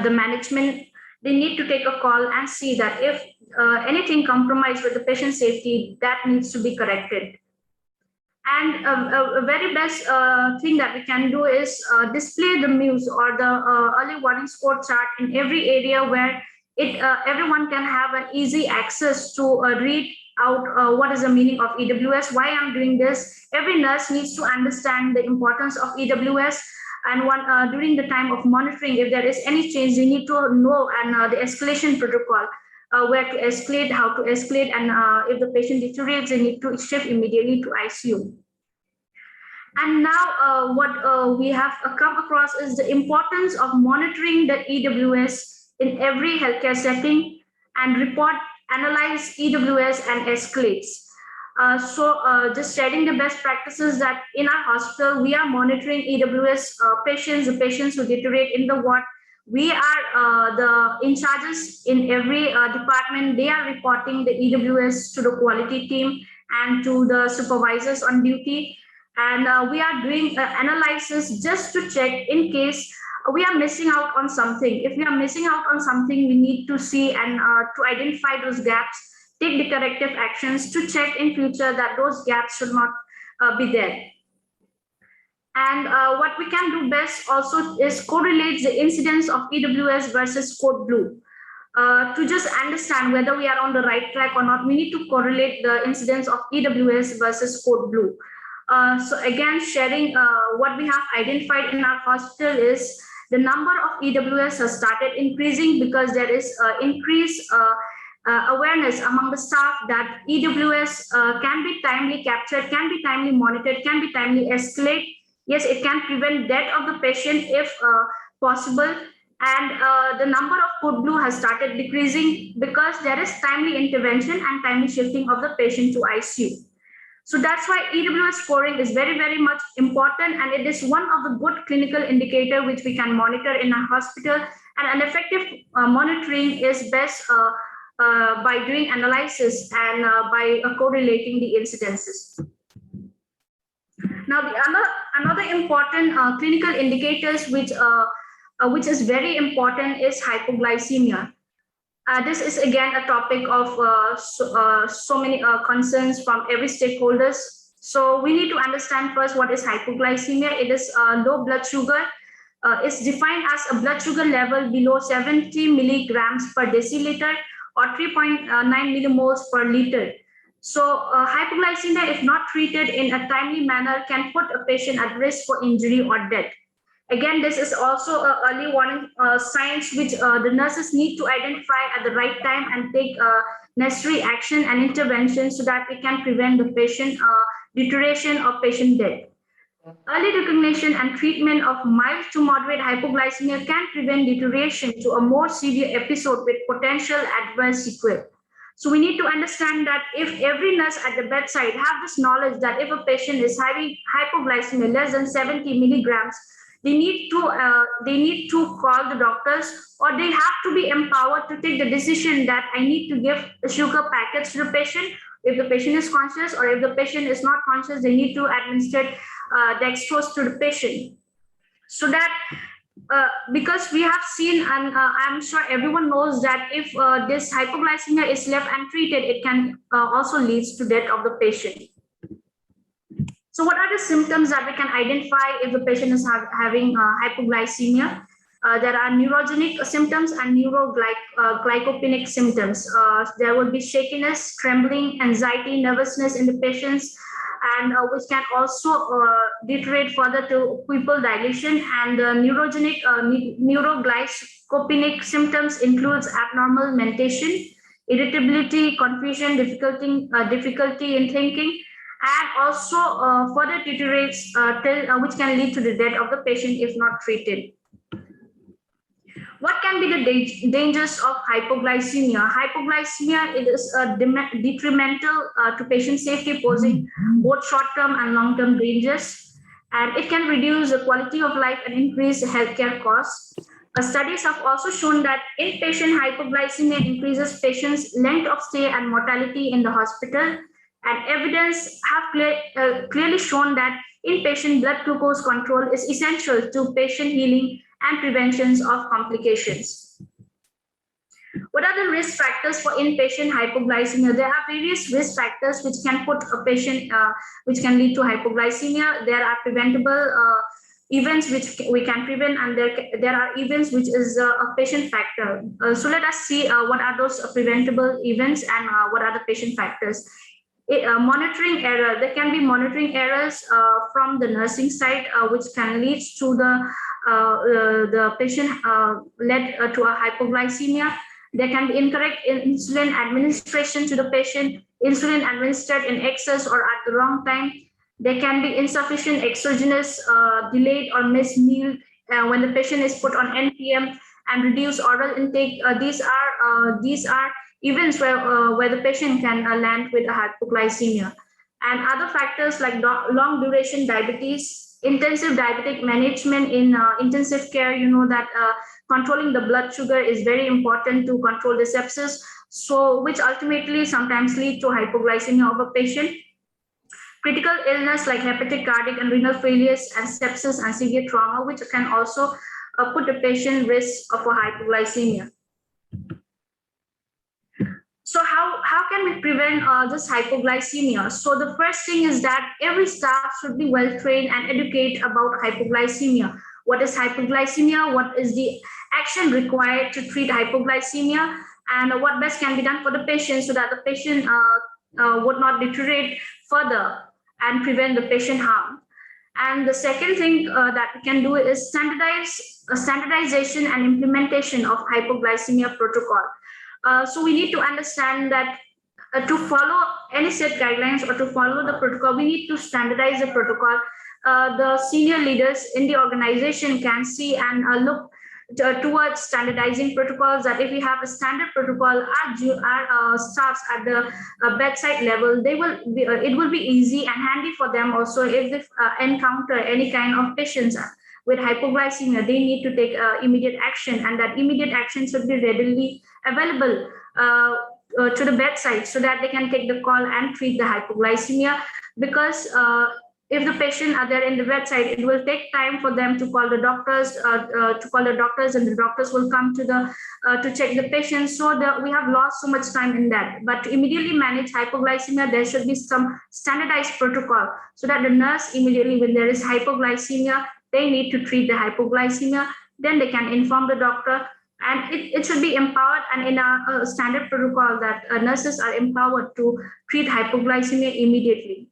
the management, they need to take a call and see that if anything compromised with the patient safety, that needs to be corrected. And a very best thing that we can do is display the MUSE or the early warning score chart in every area where everyone can have an easy access to read out what is the meaning of EWS, why I'm doing this. Every nurse needs to understand the importance of EWS, and during the time of monitoring, if there is any change, they need to know and the escalation protocol, where to escalate, how to escalate, and if the patient deteriorates, they need to shift immediately to ICU. And now what we have come across is the importance of monitoring the EWS in every healthcare setting and report, analyze EWS and escalates. So just sharing the best practices that in our hospital, we are monitoring EWS patients, the patients who deteriorate in the ward. We are the in charges in every department. They are reporting the EWS to the quality team and to the supervisors on duty. And we are doing analysis just to check in case we are missing out on something. If we are missing out on something, we need to see and to identify those gaps, take the corrective actions to check in future that those gaps should not be there. And what we can do best also is correlate the incidence of EWS versus code blue. To just understand whether we are on the right track or not, we need to correlate the incidence of EWS versus code blue. So again, sharing what we have identified in our hospital is the number of EWS has started increasing because there is increased awareness among the staff that EWS can be timely captured, can be timely monitored, can be timely escalated. Yes, it can prevent death of the patient if possible. And the number of code blue has started decreasing because there is timely intervention and timely shifting of the patient to ICU. So that's why EWS scoring is very, very much important, and it is one of the good clinical indicator which we can monitor in a hospital. And an effective monitoring is best by doing analysis and by correlating the incidences. Now, another important clinical indicators which is very important is hypoglycemia. This is again a topic of so many concerns from every stakeholders. So we need to understand first what is hypoglycemia. It is low blood sugar. It's defined as a blood sugar level below 70 milligrams per deciliter or 3.9 millimoles per liter. So hypoglycemia, if not treated in a timely manner, can put a patient at risk for injury or death. Again, this is also an early warning signs which the nurses need to identify at the right time and take necessary action and intervention so that we can prevent the patient deterioration or patient death. Early recognition and treatment of mild to moderate hypoglycemia can prevent deterioration to a more severe episode with potential adverse sequelae. So we need to understand that if every nurse at the bedside have this knowledge that if a patient is having hypoglycemia less than 70 milligrams, they need to call the doctors, or they have to be empowered to take the decision that I need to give the sugar packets to the patient if the patient is conscious, or if the patient is not conscious, they need to administer dextrose to the patient. So that because we have seen, and I'm sure everyone knows that if this hypoglycemia is left untreated, it can also lead to death of the patient. So what are the symptoms that we can identify if the patient is having hypoglycemia? There are neurogenic symptoms and neuroglycopenic symptoms. There will be shakiness, trembling, anxiety, nervousness in the patients, and which can also deteriorate further to pupil dilation. And neurogenic neuroglycopenic symptoms includes abnormal mentation, irritability, confusion, difficulty in thinking, and also further deteriorates which can lead to the death of the patient if not treated. What can be the dangers of hypoglycemia? Hypoglycemia is detrimental to patient safety, posing both short-term and long-term dangers, and it can reduce the quality of life and increase the healthcare costs. Studies have also shown that inpatient hypoglycemia increases patients' length of stay and mortality in the hospital. And evidence have clearly shown that inpatient blood glucose control is essential to patient healing and preventions of complications. What are the risk factors for inpatient hypoglycemia? There are various risk factors which can put a patient, which can lead to hypoglycemia. There are preventable events which we can prevent, and there are events which is a patient factor. So let us see what are those preventable events and what are the patient factors. Monitoring error. There can be monitoring errors from the nursing side, which can lead to the patient led to a hypoglycemia. There can be incorrect insulin administration to the patient, insulin administered in excess or at the wrong time. There can be insufficient exogenous, delayed or missed meal when the patient is put on NPM, and reduced oral intake. These are events where the patient can land with a hypoglycemia. And other factors like long duration diabetes, intensive diabetic management in intensive care. You know that controlling the blood sugar is very important to control the sepsis, so which ultimately sometimes lead to hypoglycemia of a patient. Critical illness like hepatic, cardiac, and renal failures, and sepsis and severe trauma, which can also put the patient at risk of a hypoglycemia. So how can we prevent this hypoglycemia? So the first thing is that every staff should be well trained and educate about hypoglycemia. What is hypoglycemia? What is the action required to treat hypoglycemia? And what best can be done for the patient so that the patient would not deteriorate further and prevent the patient harm. And the second thing that we can do is standardization and implementation of hypoglycemia protocol. So we need to understand that to follow any set guidelines or to follow the protocol, we need to standardize the protocol. The senior leaders in the organization can see and look towards standardizing protocols, that if we have a standard protocol, our staffs at the bedside level, it will be easy and handy for them also if they encounter any kind of patients with hypoglycemia. They need to take immediate action, and that immediate action should be readily available to the bedside so that they can take the call and treat the hypoglycemia. Because if the patient are there in the bedside, it will take time for them to call the doctors, and the doctors will come to check the patient. So we have lost so much time in that. But to immediately manage hypoglycemia, there should be some standardized protocol so that the nurse immediately, when there is hypoglycemia, they need to treat the hypoglycemia, then they can inform the doctor. And it should be empowered, and in a standard protocol that nurses are empowered to treat hypoglycemia immediately.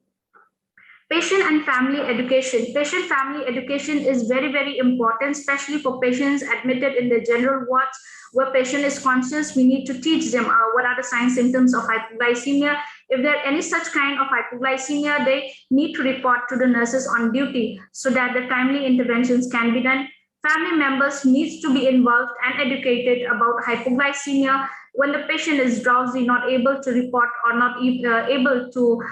Patient and family education. Patient-family education is very, very important, especially for patients admitted in the general wards where patient is conscious. We need to teach them what are the signs, symptoms of hypoglycemia. If there are any such kind of hypoglycemia, they need to report to the nurses on duty so that the timely interventions can be done. Family members needs to be involved and educated about hypoglycemia. When the patient is drowsy, not able to report or not able to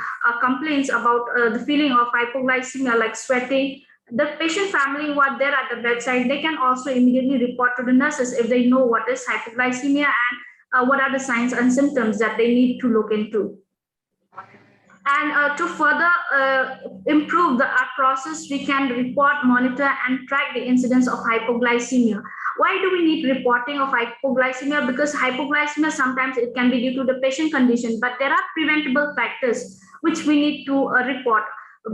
complain about the feeling of hypoglycemia like sweating, the patient family who are there at the bedside, they can also immediately report to the nurses if they know what is hypoglycemia and what are the signs and symptoms that they need to look into. And to further improve our process, we can report, monitor, and track the incidence of hypoglycemia. Why do we need reporting of hypoglycemia? Because hypoglycemia, sometimes it can be due to the patient condition, but there are preventable factors which we need to report.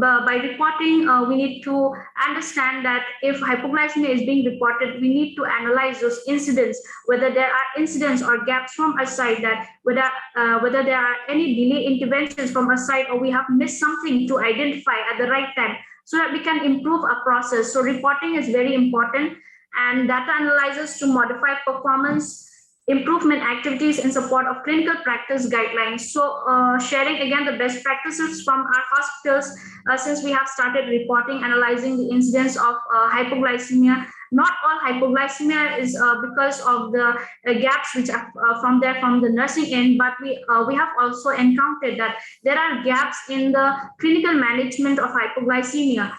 By reporting, we need to understand that if hypoglycemia is being reported, we need to analyze those incidents, whether there are incidents or gaps from our side, that whether there are any delay interventions from our side, or we have missed something to identify at the right time so that we can improve our process. So reporting is very important, and data analyzers to modify performance improvement activities in support of clinical practice guidelines. So sharing again the best practices from our hospitals, since we have started reporting, analyzing the incidence of hypoglycemia. Not all hypoglycemia is because of the gaps which are from the nursing end, but we have also encountered that there are gaps in the clinical management of hypoglycemia.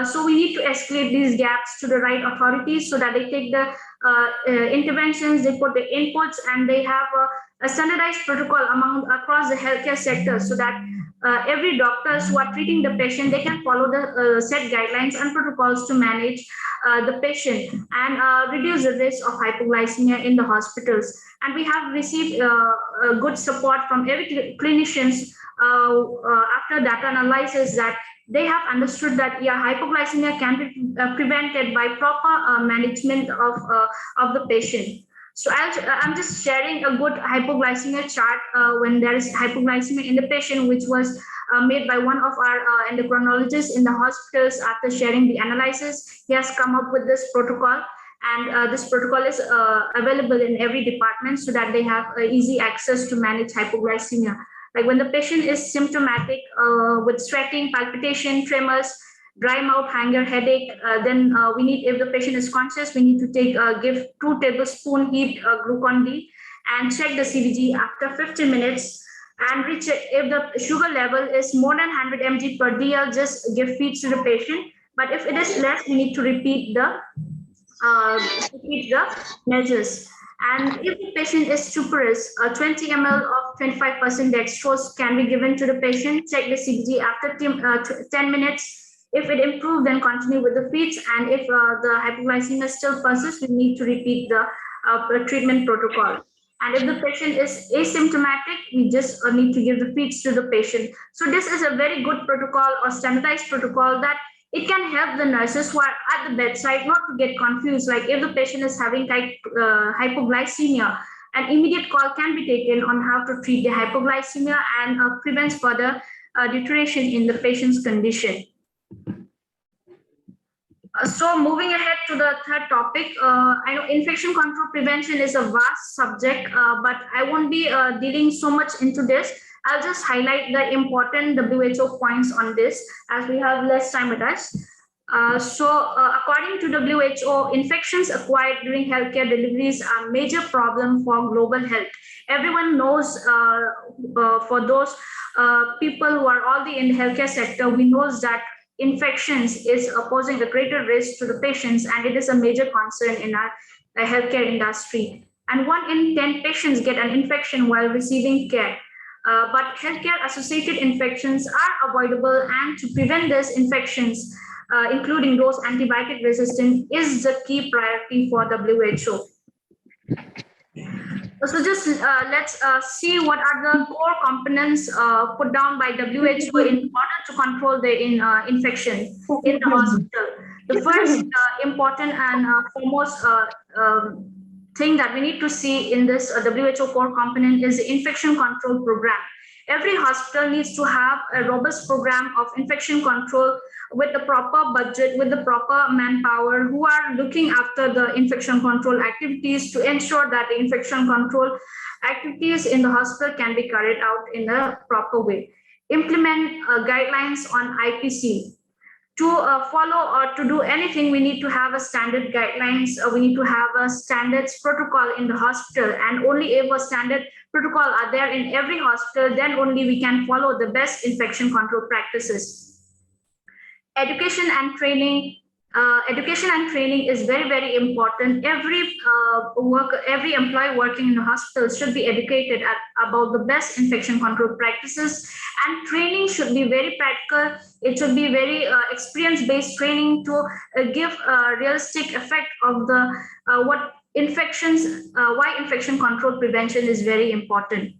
So we need to escalate these gaps to the right authorities so that they take the interventions, they put the inputs, and they have a standardized protocol across the healthcare sector so that every doctors who are treating the patient, they can follow the set guidelines and protocols to manage the patient and reduce the risk of hypoglycemia in the hospitals. And we have received good support from every clinicians after data analysis, that they have understood that hypoglycemia can be prevented by proper management of the patient. So I'm just sharing a good hypoglycemia chart when there is hypoglycemia in the patient, which was made by one of our endocrinologists in the hospitals. After sharing the analysis, he has come up with this protocol, and this protocol is available in every department so that they have easy access to manage hypoglycemia. Like when the patient is symptomatic with sweating, palpitation, tremors, dry mouth, hanger, headache, then we need, if the patient is conscious, we need to give 2 tablespoons heat glucon-D and check the CVG after 15 minutes. And recheck if the sugar level is more than 100 mg per dl, just give feeds to the patient. But if it is less, we need to repeat the measures. And if the patient is stuporous, 20 ml of 25% dextrose can be given to the patient. Check the CVG after 10 minutes. If it improves, then continue with the feeds. And if the hypoglycemia still persists, we need to repeat the treatment protocol. And if the patient is asymptomatic, we just need to give the feeds to the patient. So this is a very good protocol or standardized protocol that it can help the nurses who are at the bedside not to get confused. Like if the patient is having hypoglycemia, an immediate call can be taken on how to treat the hypoglycemia and prevents further deterioration in the patient's condition. So moving ahead to the third topic, I know infection control prevention is a vast subject, but I won't be dealing so much into this. I'll just highlight the important WHO points on this as we have less time with us. According to WHO, infections acquired during healthcare deliveries are a major problem for global health. Everyone knows for those people who are already in the healthcare sector, we know that infections is posing a greater risk to the patients, and it is a major concern in our healthcare industry. And 1 in 10 patients get an infection while receiving care. But healthcare associated infections are avoidable, and to prevent these infections, including those antibiotic resistant, is the key priority for WHO. So just let's see what are the core components put down by WHO in order to control the infection in the hospital. The first important and foremost thing that we need to see in this WHO core component is the infection control program. Every hospital needs to have a robust program of infection control with the proper budget, with the proper manpower who are looking after the infection control activities to ensure that the infection control activities in the hospital can be carried out in a proper way. Implement guidelines on IPC. To follow or to do anything, we need to have a standard guidelines. We need to have a standards protocol in the hospital, and only if a standard protocol are there in every hospital, then only we can follow the best infection control practices. Education and training. Education and training is very, very important. Every employee working in the hospital should be educated about the best infection control practices, and training should be very practical. It should be very experience-based training to give a realistic effect of the why infection control prevention is very important.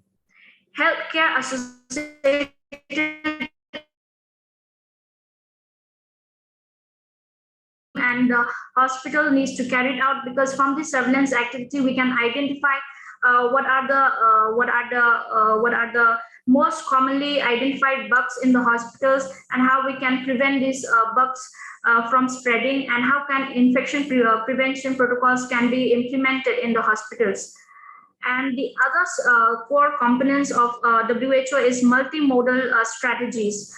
Healthcare associated and the hospital needs to carry it out, because from the surveillance activity we can identify what are the most commonly identified bugs in the hospitals, and how we can prevent these bugs from spreading, and how can infection prevention protocols can be implemented in the hospitals. And the other core components of WHO is multimodal strategies.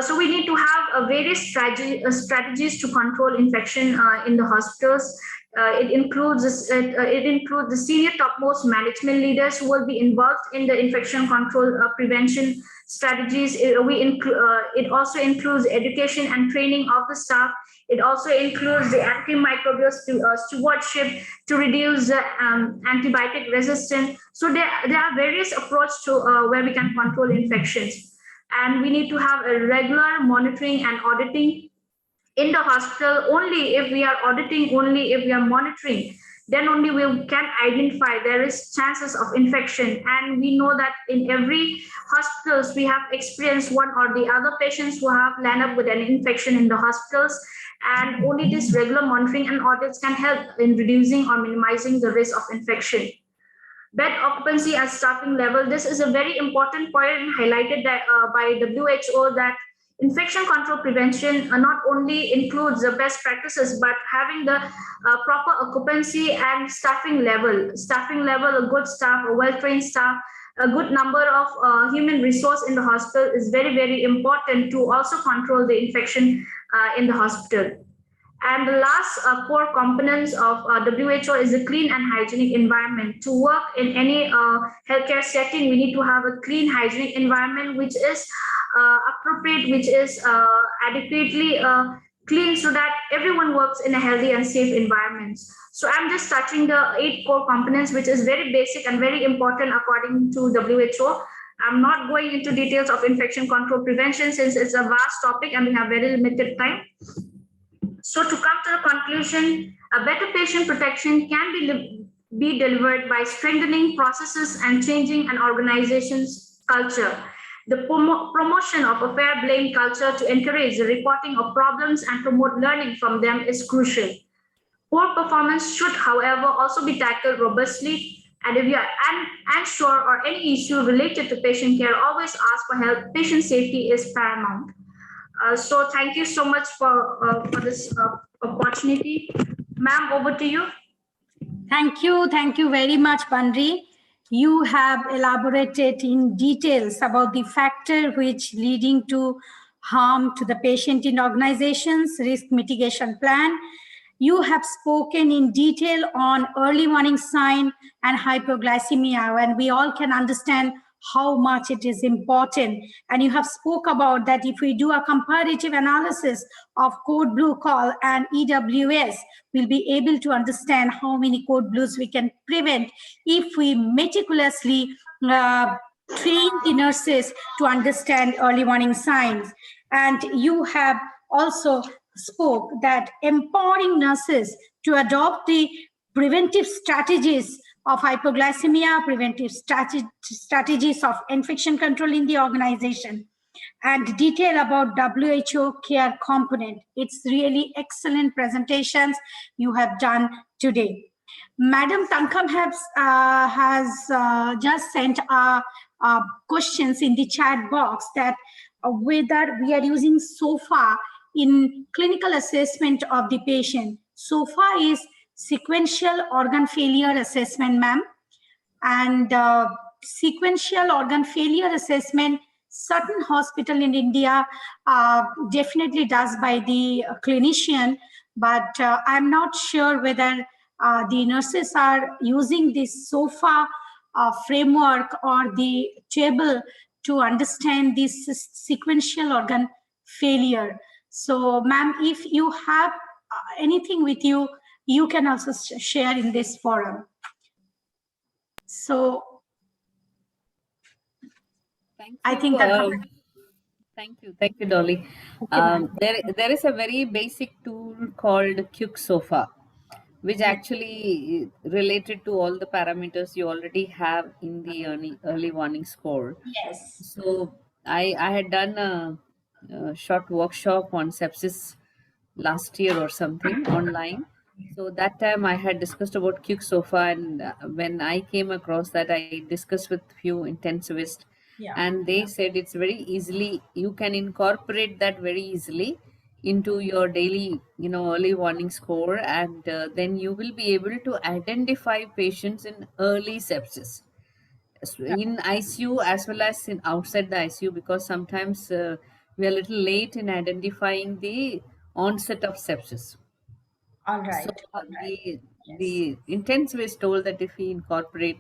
So we need to have various strategies to control infection in the hospitals. It includes the senior topmost management leaders who will be involved in the infection control prevention strategies. It also includes education and training of the staff. It also includes the antimicrobial stewardship to reduce the antibiotic resistance. So there are various approaches to where we can control infections. And we need to have a regular monitoring and auditing in the hospital. Only if we are auditing, only if we are monitoring, then only we can identify there is chances of infection. And we know that in every hospitals, we have experienced one or the other patients who have landed up with an infection in the hospitals. And only this regular monitoring and audits can help in reducing or minimizing the risk of infection. Bed occupancy and staffing level. This is a very important point highlighted that, by WHO, that infection control prevention not only includes the best practices, but having the proper occupancy and staffing level. Staffing level, a good staff, a well-trained staff, a good number of human resource in the hospital is very, very important to also control the infection in the hospital. And the last core components of WHO is a clean and hygienic environment. To work in any healthcare setting, we need to have a clean, hygienic environment, which is appropriate, which is adequately clean, so that everyone works in a healthy and safe environment. So I'm just touching the 8 core components, which is very basic and very important according to WHO. I'm not going into details of infection control prevention since it's a vast topic and we have very limited time. So to come to the conclusion, a better patient protection can be delivered by strengthening processes and changing an organization's culture. The promotion of a fair blame culture to encourage the reporting of problems and promote learning from them is crucial. Poor performance should, however, also be tackled robustly. And if you are unsure or any issue related to patient care, always ask for help. Patient safety is paramount. So thank you so much for this opportunity. Ma'am, over to you. Thank you very much, Bandri. You have elaborated in details about the factor which leading to harm to the patient in organizations, risk mitigation plan. You have spoken in detail on early warning sign and hypoglycemia, and we all can understand how much it is important. And you have spoke about that if we do a comparative analysis of code blue call and EWS, we'll be able to understand how many code blues we can prevent if we meticulously train the nurses to understand early warning signs. And you have also spoke that empowering nurses to adopt the preventive strategies of hypoglycemia, preventive strategies of infection control in the organization, and detail about WHO care component. It's really excellent presentations you have done today. Madam Tankam has just sent questions in the chat box that whether we are using SOFA in clinical assessment of the patient. SOFA is sequential organ failure assessment, ma'am. And sequential organ failure assessment, certain hospital in India definitely does by the clinician, but I'm not sure whether the nurses are using this SOFA framework or the table to understand this sequential organ failure. So, ma'am, if you have anything with you, you can also share in this forum. So Thank you. I think that Thank you, Dolly. There is a very basic tool called QSOFA, which actually related to all the parameters you already have in the early warning score. yes. So I had done a short workshop on sepsis last year or something online. So that time I had discussed about QSOFA, and when I came across that, I discussed with few intensivists, and they said it's very easily, you can incorporate that very easily into your daily, early warning score, and then you will be able to identify patients in early sepsis in ICU as well as in outside the ICU, because sometimes we are a little late in identifying the onset of sepsis. All right. So the intensivist told that if we incorporate,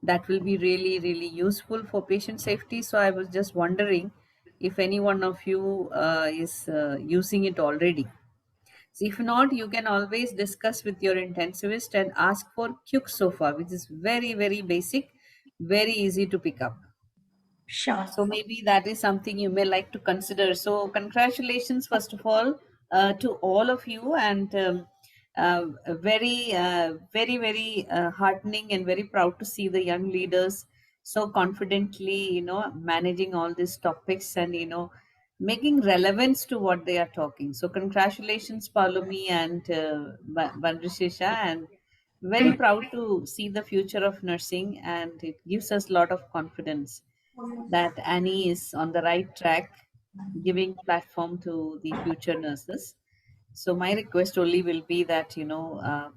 that will be really, really useful for patient safety. So I was just wondering if any one of you is using it already. So if not, you can always discuss with your intensivist and ask for QSOFA, which is very, very basic, very easy to pick up. Sure. So maybe that is something you may like to consider. So congratulations, first of all, to all of you, and very, very heartening and very proud to see the young leaders so confidently, managing all these topics and, making relevance to what they are talking. So congratulations, Palumi and Bandrishisha, and very proud to see the future of nursing, and it gives us a lot of confidence that Annie is on the right track, giving platform to the future nurses. So my request only will be that,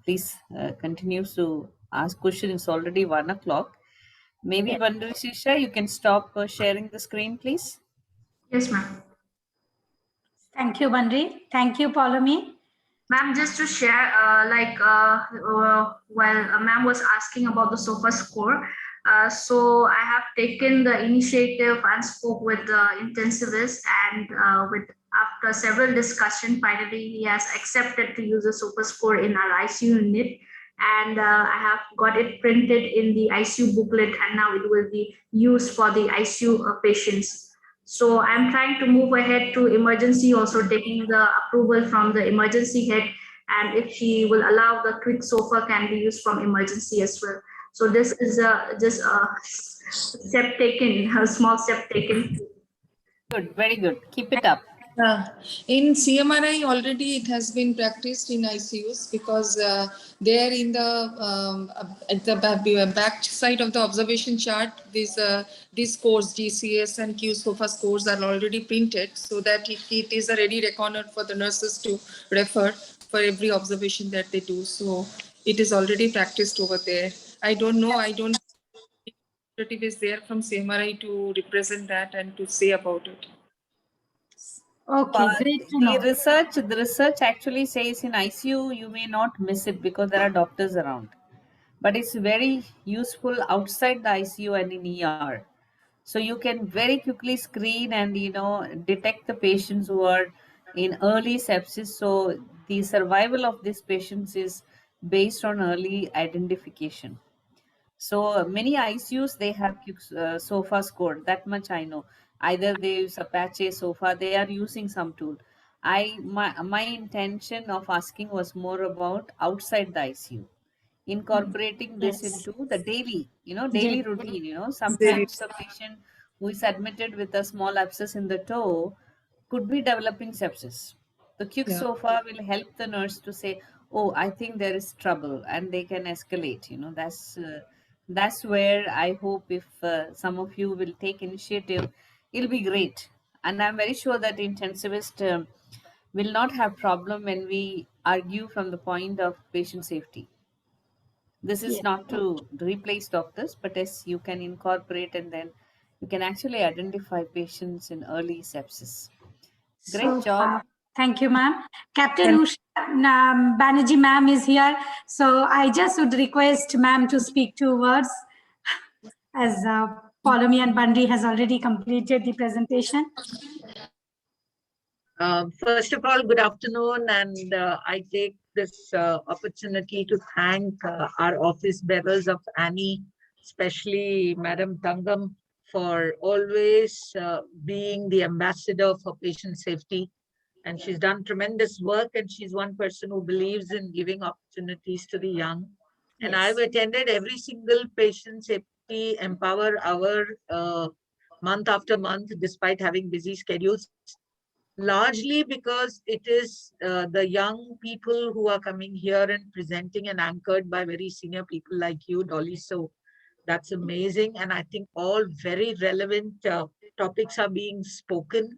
please continue to ask questions. It's already 1 o'clock. Maybe Bandrishisha, you can stop sharing the screen, please. Yes, ma'am. Thank you, Bandri. Thank you, Palumi. Ma'am, just to share, while ma'am was asking about the SOFA score, so I have taken the initiative and spoke with the intensivist, and after several discussions, finally he has accepted to use the SOFA score in our ICU unit, and I have got it printed in the ICU booklet, and now it will be used for the ICU patients. So I'm trying to move ahead to emergency, also taking the approval from the emergency head, and if she will allow, the QSOFA can be used from emergency as well. So this is just a step taken, a small step taken. Good, very good. Keep it up. In CMRI already it has been practiced in ICUs, because there in the at the back side of the observation chart, these scores, GCS and QSOFA scores, are already printed, so that it is a ready reckoner for the nurses to refer for every observation that they do. So it is already practiced over there. I don't know. I don't. Is there from CMRI to represent that and to say about it. Okay, great to know. The research actually says in ICU you may not miss it because there are doctors around, but it's very useful outside the ICU and in ER. So you can very quickly screen and detect the patients who are in early sepsis. So the survival of these patients is based on early identification. So many ICUs they have SOFA score. That much I know. Either they use Apache SOFA, they are using some tool. My intention of asking was more about outside the ICU, incorporating this Yes. into the daily, Yes. daily routine. Sometimes a patient who is admitted with a small abscess in the toe could be developing sepsis. The quick Yeah. SOFA will help the nurse to say, "Oh, I think there is trouble," and they can escalate. That's where I hope if some of you will take initiative, it'll be great. And I'm very sure that intensivist will not have problem when we argue from the point of patient safety. This is Yes. not to replace doctors, but as you can incorporate and then you can actually identify patients in early sepsis. Great So, job. thank you, ma'am. Captain And Usha Banerjee, ma'am, is here. So I just would request ma'am to speak 2 words as Paulomi and Bandri has already completed the presentation. First of all, good afternoon, and I take this opportunity to thank our office bearers of Annie, especially Madam Tangam, for always being the ambassador for patient safety. And she's done tremendous work, and she's one person who believes in giving opportunities to the young. And Yes. I've attended every single patient safety empower hour month after month, despite having busy schedules. Largely because it is the young people who are coming here and presenting and anchored by very senior people like you, Dolly. So that's amazing. And I think all very relevant topics are being spoken.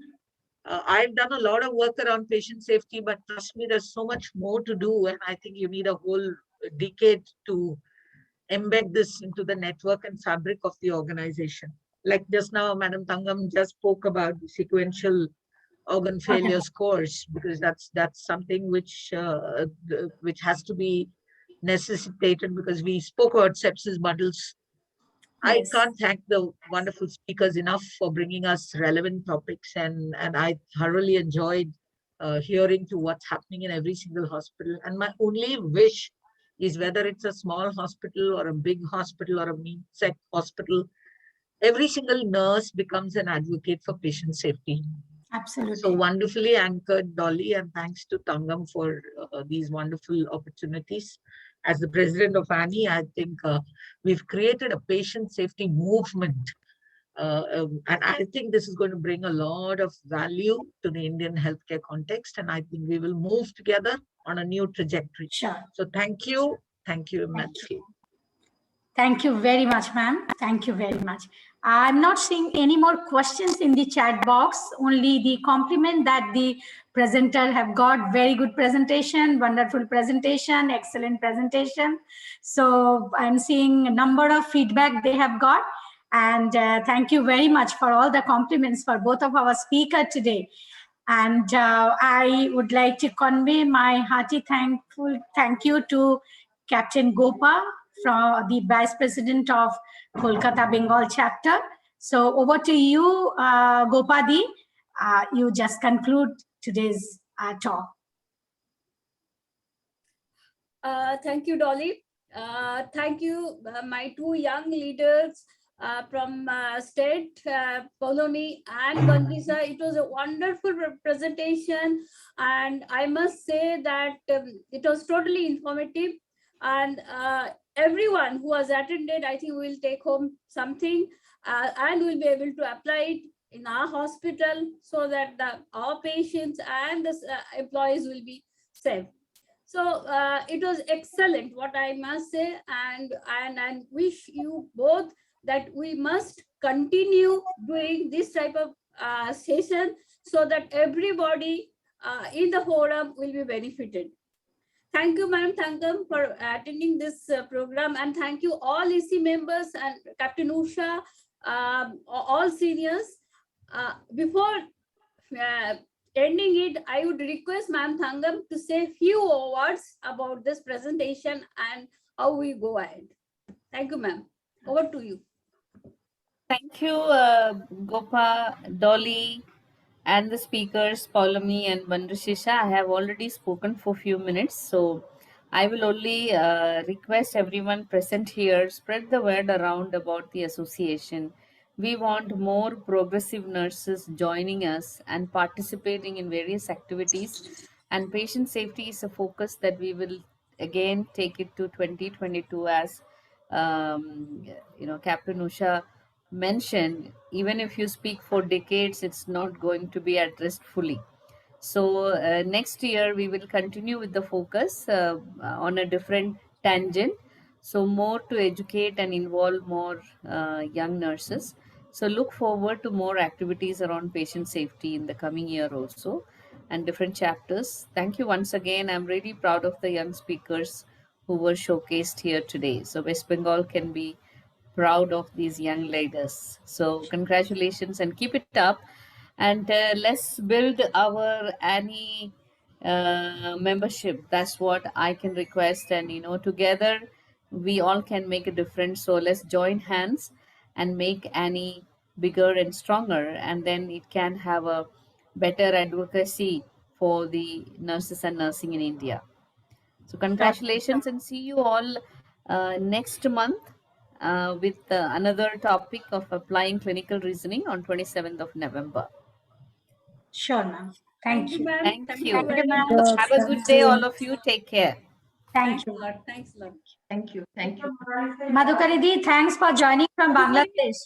I've done a lot of work around patient safety, but trust me, there's so much more to do. And I think you need a whole decade to embed this into the network and fabric of the organization. Like just now, Madam Tangam just spoke about the sequential organ failure scores, because that's something which has to be necessitated, because we spoke about sepsis bundles. I Yes. can't thank the wonderful speakers enough for bringing us relevant topics, and I thoroughly enjoyed hearing to what's happening in every single hospital. And my only wish is, whether it's a small hospital or a big hospital or a mean-sec hospital, every single nurse becomes an advocate for patient safety. Absolutely. So wonderfully anchored, Dolly, and thanks to Tangam for these wonderful opportunities. As the president of Annie, I think we've created a patient safety movement. And I think this is going to bring a lot of value to the Indian healthcare context. And I think we will move together on a new trajectory. Sure. So thank you. Thank you immensely. Thank you very much, ma'am. Thank you very much. I'm not seeing any more questions in the chat box, only the compliment that the presenter have got. Very good presentation, wonderful presentation, excellent presentation. So I'm seeing a number of feedback they have got. And thank you very much for all the compliments for both of our speakers today. And I would like to convey my hearty thank you to Captain Gopa, from the Vice President of Kolkata Bengal chapter. So over to you, Gopadi. You just conclude today's talk. Thank you, Dolly. Thank you, my two young leaders from state, Paulomi and Bandisa. It was a wonderful presentation, and I must say that it was totally informative. And everyone who has attended, I think will take home something and will be able to apply it in our hospital, so that our patients and the employees will be safe. So it was excellent, what I must say, and wish you both that we must continue doing this type of session, so that everybody in the forum will be benefited. Thank you, Madam Tangam, for attending this program, and thank you all EC members and Captain Usha, all seniors. Before ending it, I would request Ma'am Thangam to say few words about this presentation and how we go ahead. Thank you, ma'am. Over to you. Thank you, Gopa, Dolly, and the speakers, Paulami and Bandrishisha. I have already spoken for a few minutes, so I will only request everyone present here, spread the word around about the association. We want more progressive nurses joining us and participating in various activities. And patient safety is a focus that we will again take it to 2022 as Captain Usha mentioned. Even if you speak for decades, it's not going to be addressed fully. So next year we will continue with the focus on a different tangent. So more to educate and involve more young nurses. So look forward to more activities around patient safety in the coming year also, and different chapters. Thank you once again. I'm really proud of the young speakers who were showcased here today. So West Bengal can be proud of these young leaders. So congratulations and keep it up. And let's build our Annie membership. That's what I can request. And together we all can make a difference. So let's join hands and make Annie bigger and stronger, and then it can have a better advocacy for the nurses and nursing in India. So congratulations, and see you all next month with another topic of applying clinical reasoning on 27th of November. Sure, ma'am. Thank you. ma'am. Thank you. Thank you, very ma'am. much. Have a good day, all of you. Take care. Thank Thanks a you. lot. Thanks a lot. Thank you. Thank you. Madhukari Di, thanks for joining from Bangladesh.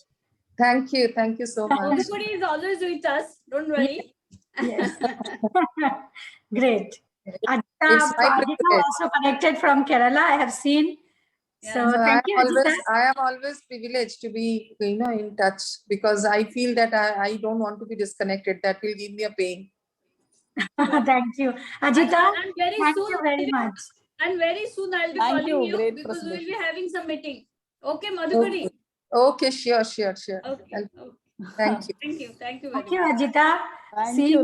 Thank you. Thank you so much. Madhukari is always with us. Don't worry. Yes. Great. Adita It's my Adita privilege. also connected from Kerala, I have seen. So Yeah. thank you, Adita. I am always privileged to be, in touch, because I feel that I don't want to be disconnected. That will give me a pain. Thank you. Ajita, And very thank soon, you very much. and very soon I'll be Thank calling you. you Great because we will be presentation. having some meeting. Okay, Madhukari. Okay, sure. Okay. Thank you. Thank you. Thank you very Thank much. you, Ajita. Thank See you.